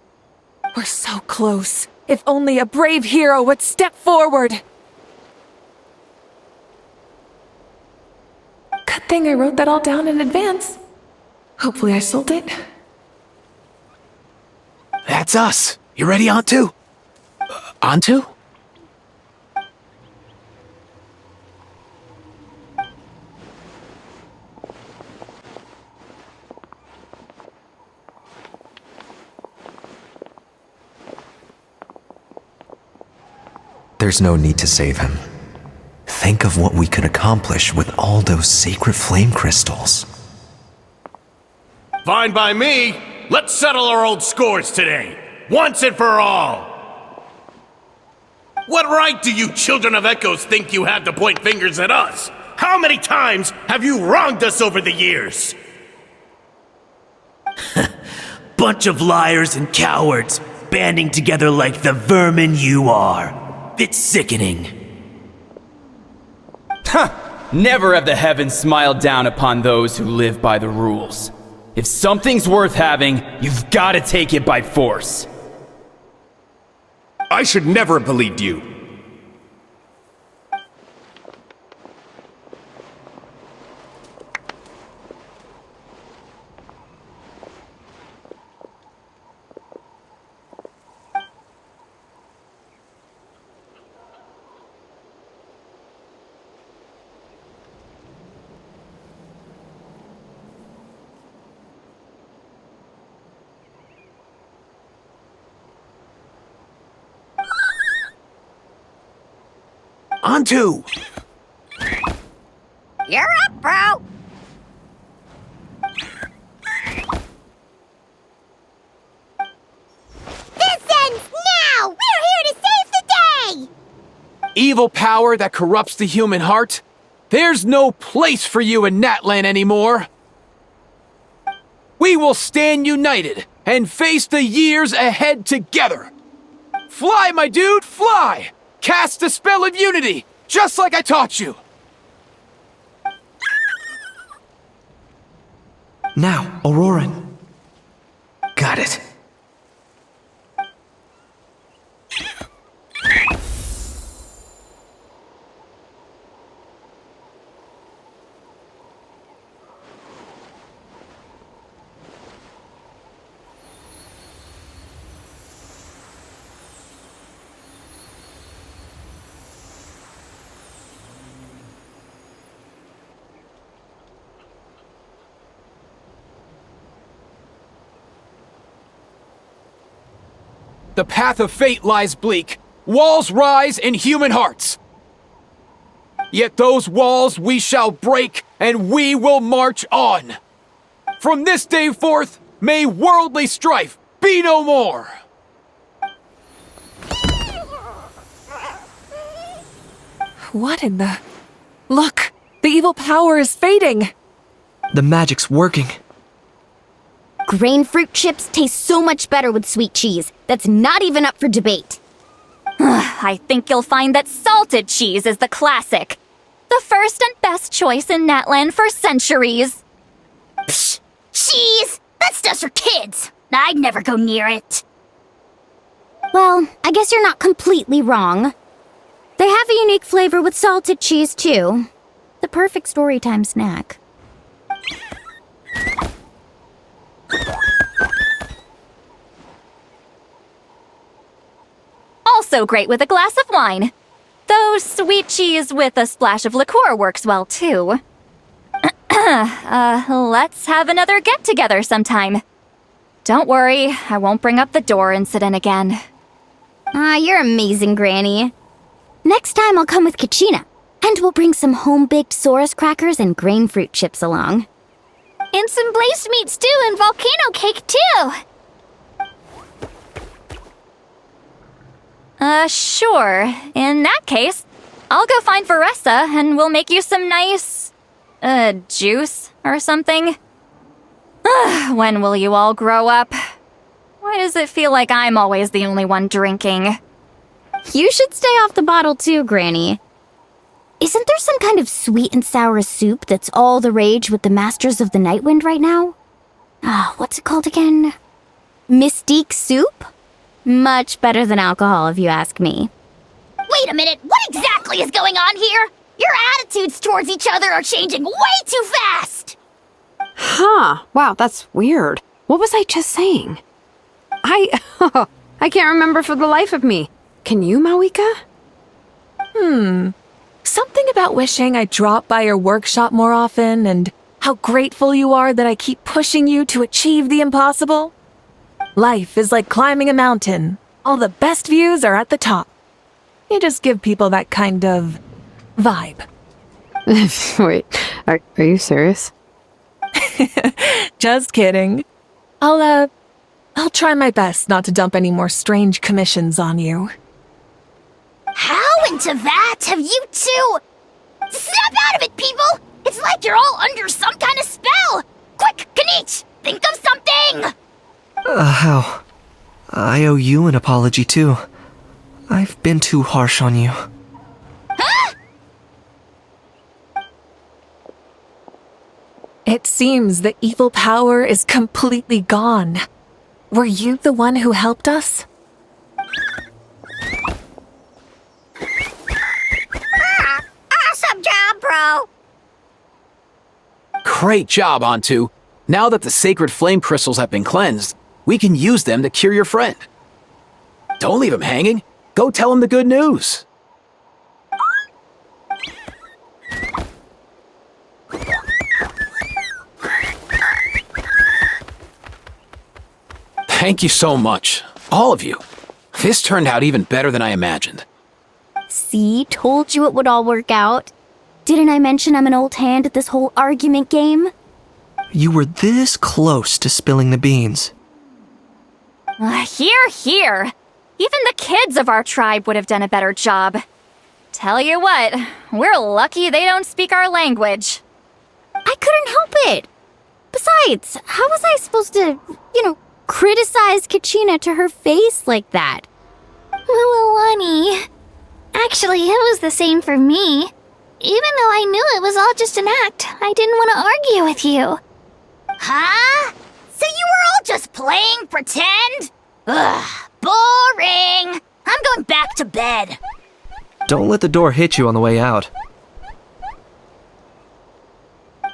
Speaker 5: We're so close. If only a brave hero would step forward. Good thing I wrote that all down in advance. Hopefully I sold it.
Speaker 3: That's us. You ready, Antu? Antu?
Speaker 19: There's no need to save him. Think of what we could accomplish with all those sacred flame crystals.
Speaker 21: Fine by me. Let's settle our old scores today, once and for all. What right do you children of Echoes think you have to point fingers at us? How many times have you wronged us over the years?
Speaker 20: Bunch of liars and cowards, banding together like the vermin you are. It's sickening.
Speaker 8: Never have the heavens smiled down upon those who live by the rules. If something's worth having, you've got to take it by force.
Speaker 22: I should never have believed you.
Speaker 3: Antu!
Speaker 10: You're up, bro! This ends now! We're here to save the day!
Speaker 3: Evil power that corrupts the human heart? There's no place for you in Natlan anymore! We will stand united and face the years ahead together! Fly, my dude, fly! Cast a spell of unity, just like I taught you!
Speaker 11: Now, Auroran. Got it.
Speaker 3: The path of fate lies bleak. Walls rise in human hearts. Yet those walls we shall break, and we will march on. From this day forth, may worldly strife be no more.
Speaker 5: What in the... Look! The evil power is fading!
Speaker 11: The magic's working.
Speaker 6: Grain fruit chips taste so much better with sweet cheese. That's not even up for debate.
Speaker 15: I think you'll find that salted cheese is the classic. The first and best choice in Natlan for centuries.
Speaker 1: Psh! Cheese! That stuff's for kids! I'd never go near it.
Speaker 6: Well, I guess you're not completely wrong. They have a unique flavor with salted cheese, too. The perfect storytime snack.
Speaker 15: Also great with a glass of wine. Though sweet cheese with a splash of liqueur works well, too. Let's have another get-together sometime. Don't worry, I won't bring up the door incident again.
Speaker 6: You're amazing, Granny. Next time I'll come with Kachina, and we'll bring some home-baked Saurus crackers and grain fruit chips along.
Speaker 4: And some blazed meat stew and volcano cake, too!
Speaker 15: Sure. In that case, I'll go find Varessa and we'll make you some nice, juice or something. When will you all grow up? Why does it feel like I'm always the only one drinking?
Speaker 6: You should stay off the bottle too, Granny. Isn't there some kind of sweet and sour soup that's all the rage with the Masters of the Nightwind right now? What's it called again? Mystique soup? Much better than alcohol, if you ask me.
Speaker 10: Wait a minute, what exactly is going on here? Your attitudes towards each other are changing way too fast!
Speaker 14: Huh. Wow, that's weird. What was I just saying? I can't remember for the life of me. Can you, Mawika?
Speaker 5: Something about wishing I dropped by your workshop more often and how grateful you are that I keep pushing you to achieve the impossible. Life is like climbing a mountain. All the best views are at the top. You just give people that kind of vibe.
Speaker 14: Wait, are you serious?
Speaker 5: Just kidding. I'll try my best not to dump any more strange commissions on you.
Speaker 10: How into that have you two? Snap out of it, people! It's like you're all under some kind of spell! Quick, Kanich, think of something!
Speaker 11: How? I owe you an apology too. I've been too harsh on you.
Speaker 10: Huh?
Speaker 5: It seems the evil power is completely gone. Were you the one who helped us?
Speaker 10: Awesome job, bro!
Speaker 3: Great job, Antu. Now that the sacred flame crystals have been cleansed, we can use them to cure your friend. Don't leave him hanging. Go tell him the good news. Thank you so much, all of you. This turned out even better than I imagined.
Speaker 6: See, told you it would all work out. Didn't I mention I'm an old hand at this whole argument game?
Speaker 11: You were this close to spilling the beans.
Speaker 15: Here. Even the kids of our tribe would have done a better job. Tell you what, we're lucky they don't speak our language.
Speaker 6: I couldn't help it. Besides, how was I supposed to, criticize Kachina to her face like that?
Speaker 4: Mualani. Actually, it was the same for me. Even though I knew it was all just an act, I didn't want to argue with you.
Speaker 10: Huh? So you were all just playing pretend? Ugh, boring! I'm going back to bed.
Speaker 11: Don't let the door hit you on the way out.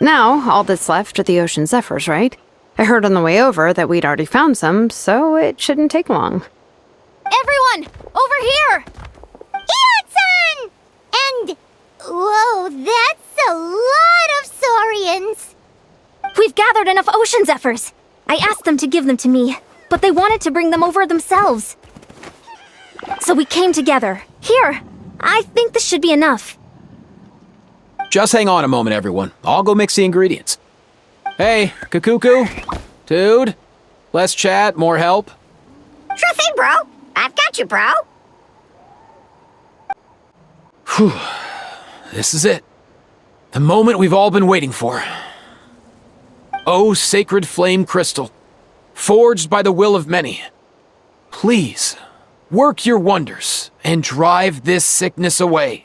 Speaker 14: Now, all that's left are the ocean zephyrs, right? I heard on the way over that we'd already found some, so it shouldn't take long.
Speaker 15: Everyone, over here!
Speaker 10: Ian-san! And... whoa, that's a lot of saurians!
Speaker 15: We've gathered enough ocean zephyrs. I asked them to give them to me, but they wanted to bring them over themselves. So we came together. Here, I think this should be enough.
Speaker 3: Just hang on a moment, everyone. I'll go mix the ingredients. Hey, Kakuku, dude, less chat, more help.
Speaker 10: Sure thing, bro. I've got you, bro.
Speaker 3: Whew. This is it. The moment we've all been waiting for. Oh, sacred flame crystal, forged by the will of many. Please, work your wonders and drive this sickness away.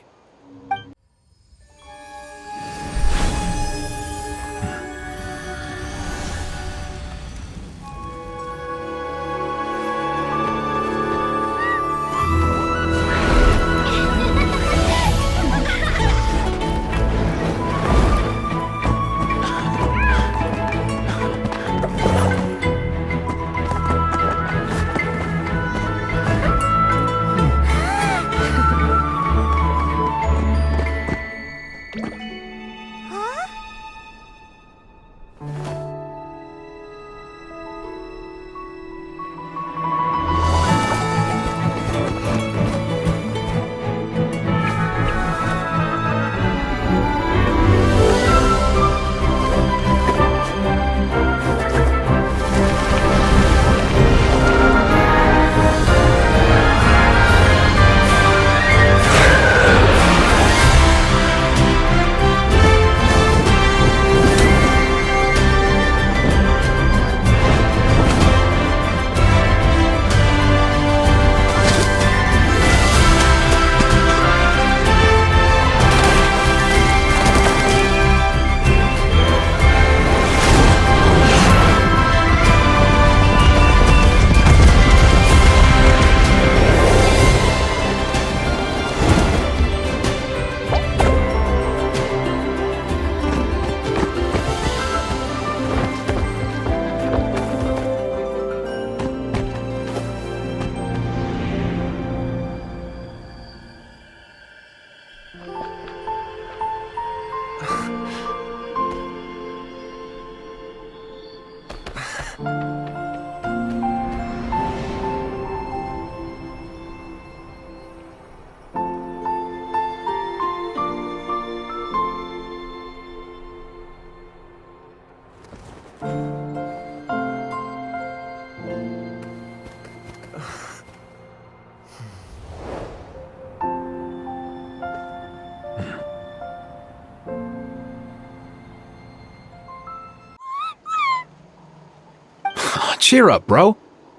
Speaker 3: Cheer up, bro.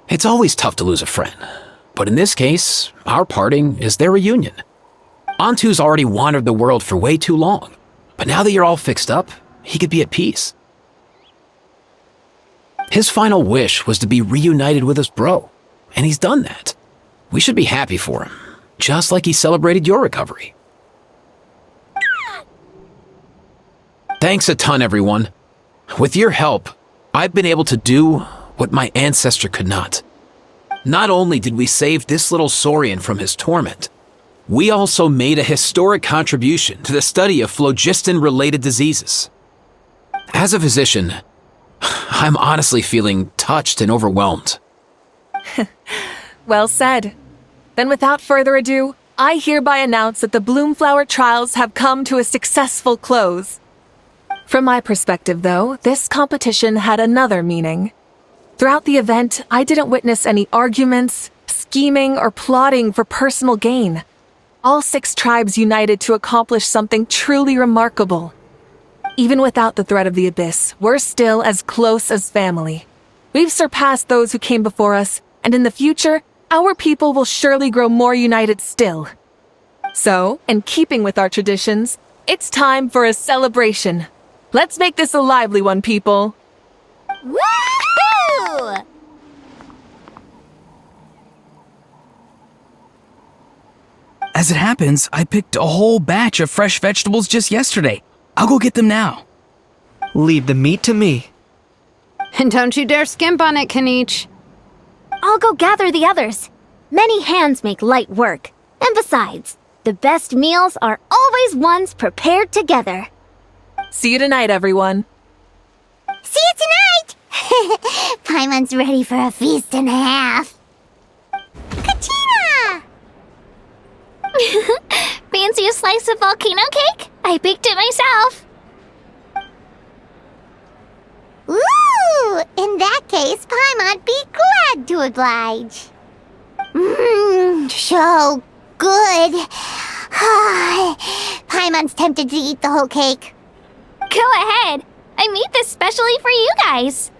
Speaker 3: It's always tough to lose a friend. But in this case, our parting is their reunion. Antu's already wandered the world for way too long. But now that you're all fixed up, he could be at peace. His final wish was to be reunited with his bro. And he's done that. We should be happy for him. Just like he celebrated your recovery. Thanks a ton, everyone. With your help, I've been able to do what my ancestor could not. Not only did we save this little Saurian from his torment, we also made a historic contribution to the study of phlogiston-related diseases. As a physician, I'm honestly feeling touched and overwhelmed.
Speaker 5: Well said. Then without further ado, I hereby announce that the Bloomflower trials have come to a successful close. From my perspective, though, this competition had another meaning. Throughout the event, I didn't witness any arguments, scheming, or plotting for personal gain. All 6 tribes united to accomplish something truly remarkable. Even without the threat of the Abyss, we're still as close as family. We've surpassed those who came before us, and in the future, our people will surely grow more united still. So, in keeping with our traditions, it's time for a celebration. Let's make this a lively one, people.
Speaker 1: Woohoo!
Speaker 12: As it happens, I picked a whole batch of fresh vegetables just yesterday. I'll go get them now.
Speaker 11: Leave the meat to me.
Speaker 14: And don't you dare skimp on it, Kanich.
Speaker 6: I'll go gather the others. Many hands make light work. And besides, the best meals are always ones prepared together.
Speaker 5: See you tonight, everyone.
Speaker 10: See you tonight! Paimon's ready for a feast and a half. Katina!
Speaker 4: Fancy a slice of volcano cake? I baked it myself.
Speaker 10: Ooh! In that case, Paimon'd be glad to oblige. So good. Paimon's tempted to eat the whole cake.
Speaker 4: Go ahead. I made this specially for you guys.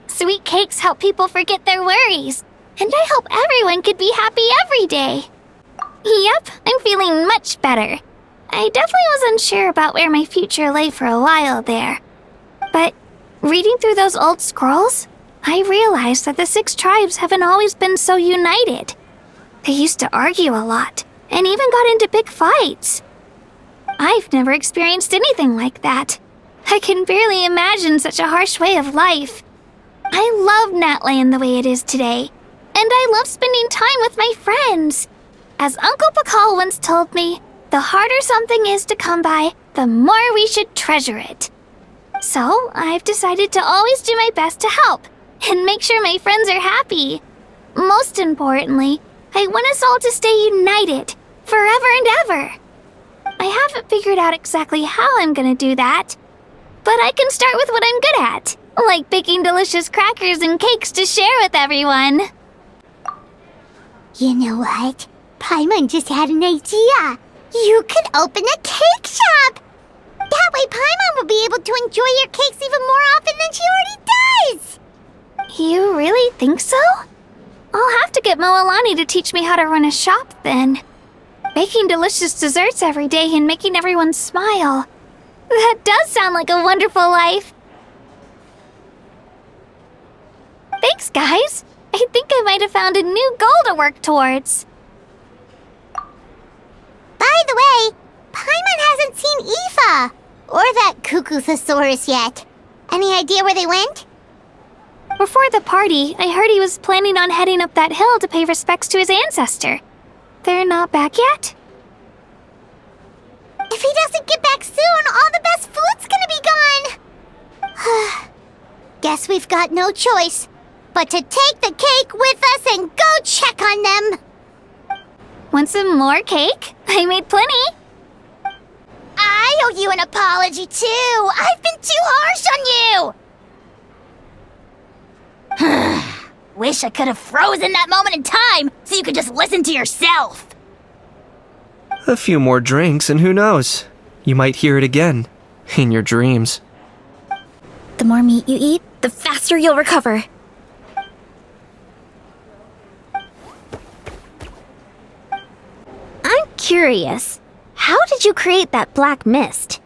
Speaker 4: Sweet cakes help people forget their worries. And I hope everyone could be happy every day. Yep, I'm feeling much better. I definitely was unsure about where my future lay for a while there. But reading through those old scrolls, I realized that the 6 tribes haven't always been so united. They used to argue a lot, and even got into big fights. I've never experienced anything like that. I can barely imagine such a harsh way of life. I love Natland the way it is today, and I love spending time with my friends. As Uncle Pakal once told me, the harder something is to come by, the more we should treasure it. So, I've decided to always do my best to help, and make sure my friends are happy. Most importantly, I want us all to stay united, forever and ever. I haven't figured out exactly how I'm gonna do that, but I can start with what I'm good at, like baking delicious crackers and cakes to share with everyone.
Speaker 10: You know what? Paimon just had an idea. You could open a cake shop. That way Paimon will be able to enjoy your cakes even more often than she already does.
Speaker 4: You really think so? I'll have to get Moalani to teach me how to run a shop then. Baking delicious desserts every day and making everyone smile. That does sound like a wonderful life. Thanks, guys. I think I might have found a new goal to work towards.
Speaker 10: By the way, Paimon hasn't seen Aoife or that Cuckoo-thesaurus yet. Any idea where they went?
Speaker 4: Before the party, I heard he was planning on heading up that hill to pay respects to his ancestor. They're not back yet?
Speaker 10: If he doesn't get back soon, all the best food's gonna be gone. Guess we've got no choice but to take the cake with us and go check on them.
Speaker 4: Want some more cake? I made plenty.
Speaker 10: I owe you an apology, too. I've been too harsh on you.
Speaker 1: Wish I could have frozen that moment in time so you could just listen to yourself.
Speaker 11: A few more drinks, and who knows? You might hear it again. In your dreams.
Speaker 4: The more meat you eat, the faster you'll recover. I'm curious. How did you create that black mist?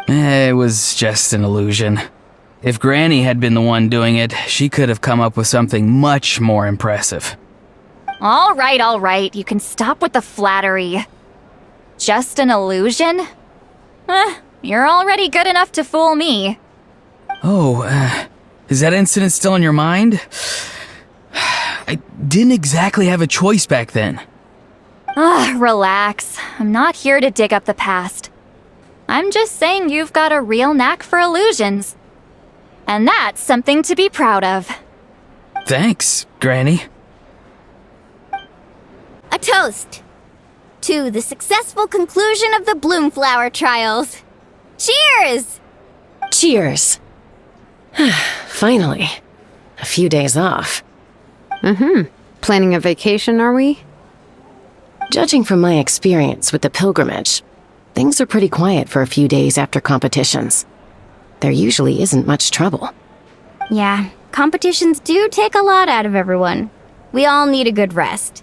Speaker 12: It was just an illusion. If Granny had been the one doing it, she could have come up with something much more impressive.
Speaker 15: All right. You can stop with the flattery. Just an illusion? You're already good enough to fool me.
Speaker 12: Oh, is that incident still in your mind? I didn't exactly have a choice back then.
Speaker 15: Relax. I'm not here to dig up the past. I'm just saying you've got a real knack for illusions. And that's something to be proud of.
Speaker 12: Thanks, Granny.
Speaker 6: A toast to the successful conclusion of the Bloomflower trials. Cheers!
Speaker 13: Cheers. Finally. A few days off.
Speaker 14: Planning a vacation, are we?
Speaker 13: Judging from my experience with the pilgrimage, things are pretty quiet for a few days after competitions. There usually isn't much trouble.
Speaker 6: Yeah, competitions do take a lot out of everyone. We all need a good rest.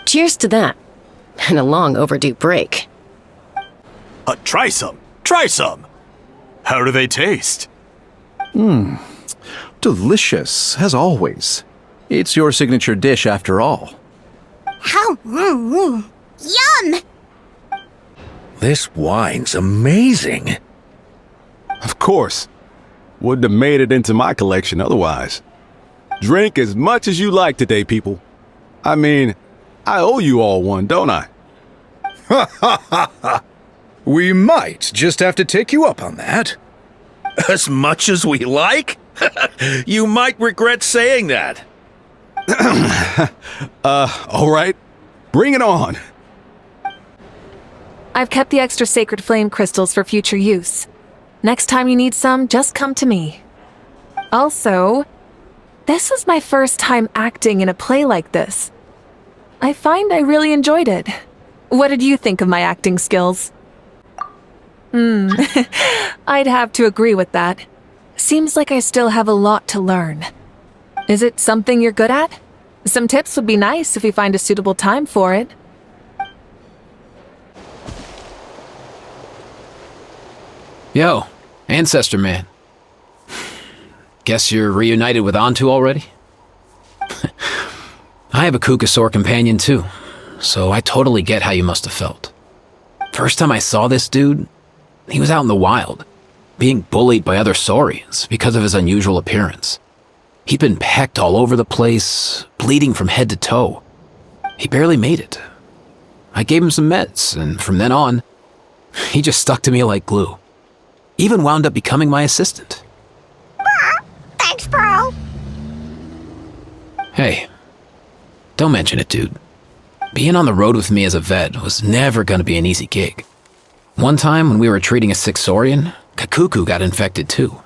Speaker 13: Cheers to that. And a long overdue break.
Speaker 21: Try some. Try some. How do they taste?
Speaker 9: Delicious, as always. It's your signature dish after all.
Speaker 1: How? Yum!
Speaker 21: This wine's amazing.
Speaker 17: Of course. Wouldn't have made it into my collection otherwise. Drink as much as you like today, people. I mean, I owe you all one, don't I?
Speaker 21: Ha ha ha ha! We might just have to take you up on that. As much as we like? You might regret saying that.
Speaker 17: All right. Bring it on.
Speaker 5: I've kept the extra sacred flame crystals for future use. Next time you need some, just come to me. Also, this was my first time acting in a play like this. I find I really enjoyed it. What did you think of my acting skills? I'd have to agree with that. Seems like I still have a lot to learn. Is it something you're good at? Some tips would be nice if we find a suitable time for it.
Speaker 3: Yo, Ancestor Man. Guess you're reunited with Antu already? I have a Kukasaur companion too, so I totally get how you must have felt. First time I saw this dude, he was out in the wild, being bullied by other Saurians because of his unusual appearance. He'd been pecked all over the place, bleeding from head to toe. He barely made it. I gave him some meds, and from then on, he just stuck to me like glue. Even wound up becoming my assistant.
Speaker 10: Thanks, bro.
Speaker 3: Hey, don't mention it, dude. Being on the road with me as a vet was never gonna be an easy gig. One time when we were treating a sick Saurian, Kakuku got infected too.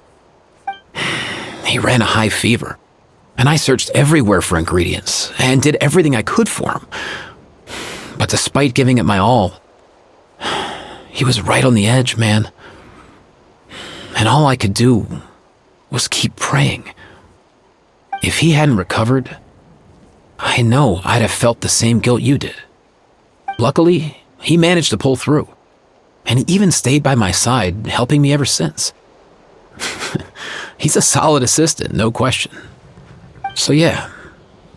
Speaker 3: He ran a high fever, and I searched everywhere for ingredients and did everything I could for him. But despite giving it my all, he was right on the edge, man. And all I could do was keep praying. If he hadn't recovered, I know I'd have felt the same guilt you did. Luckily, he managed to pull through, and he even stayed by my side, helping me ever since. He's a solid assistant, no question. So yeah,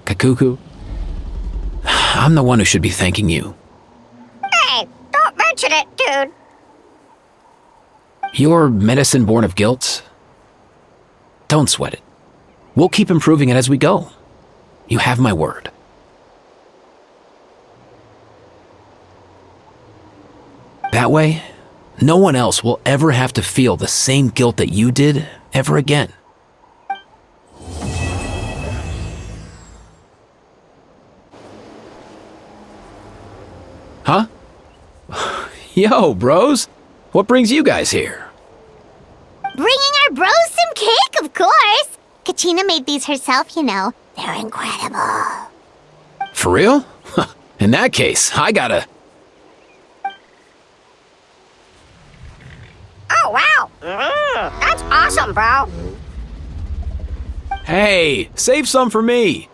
Speaker 3: Kakuku, I'm the one who should be thanking you.
Speaker 10: Hey, don't mention it, dude.
Speaker 3: Your medicine born of guilt? Don't sweat it. We'll keep improving it as we go. You have my word. That way, no one else will ever have to feel the same guilt that you did ever again. Huh? Yo, bros. What brings you guys here?
Speaker 10: Bringing our bros some cake, of course. Kachina made these herself, you know. They're incredible.
Speaker 3: For real? In that case, I gotta...
Speaker 10: Oh, wow.
Speaker 7: That's awesome, bro.
Speaker 3: Hey, save some for me.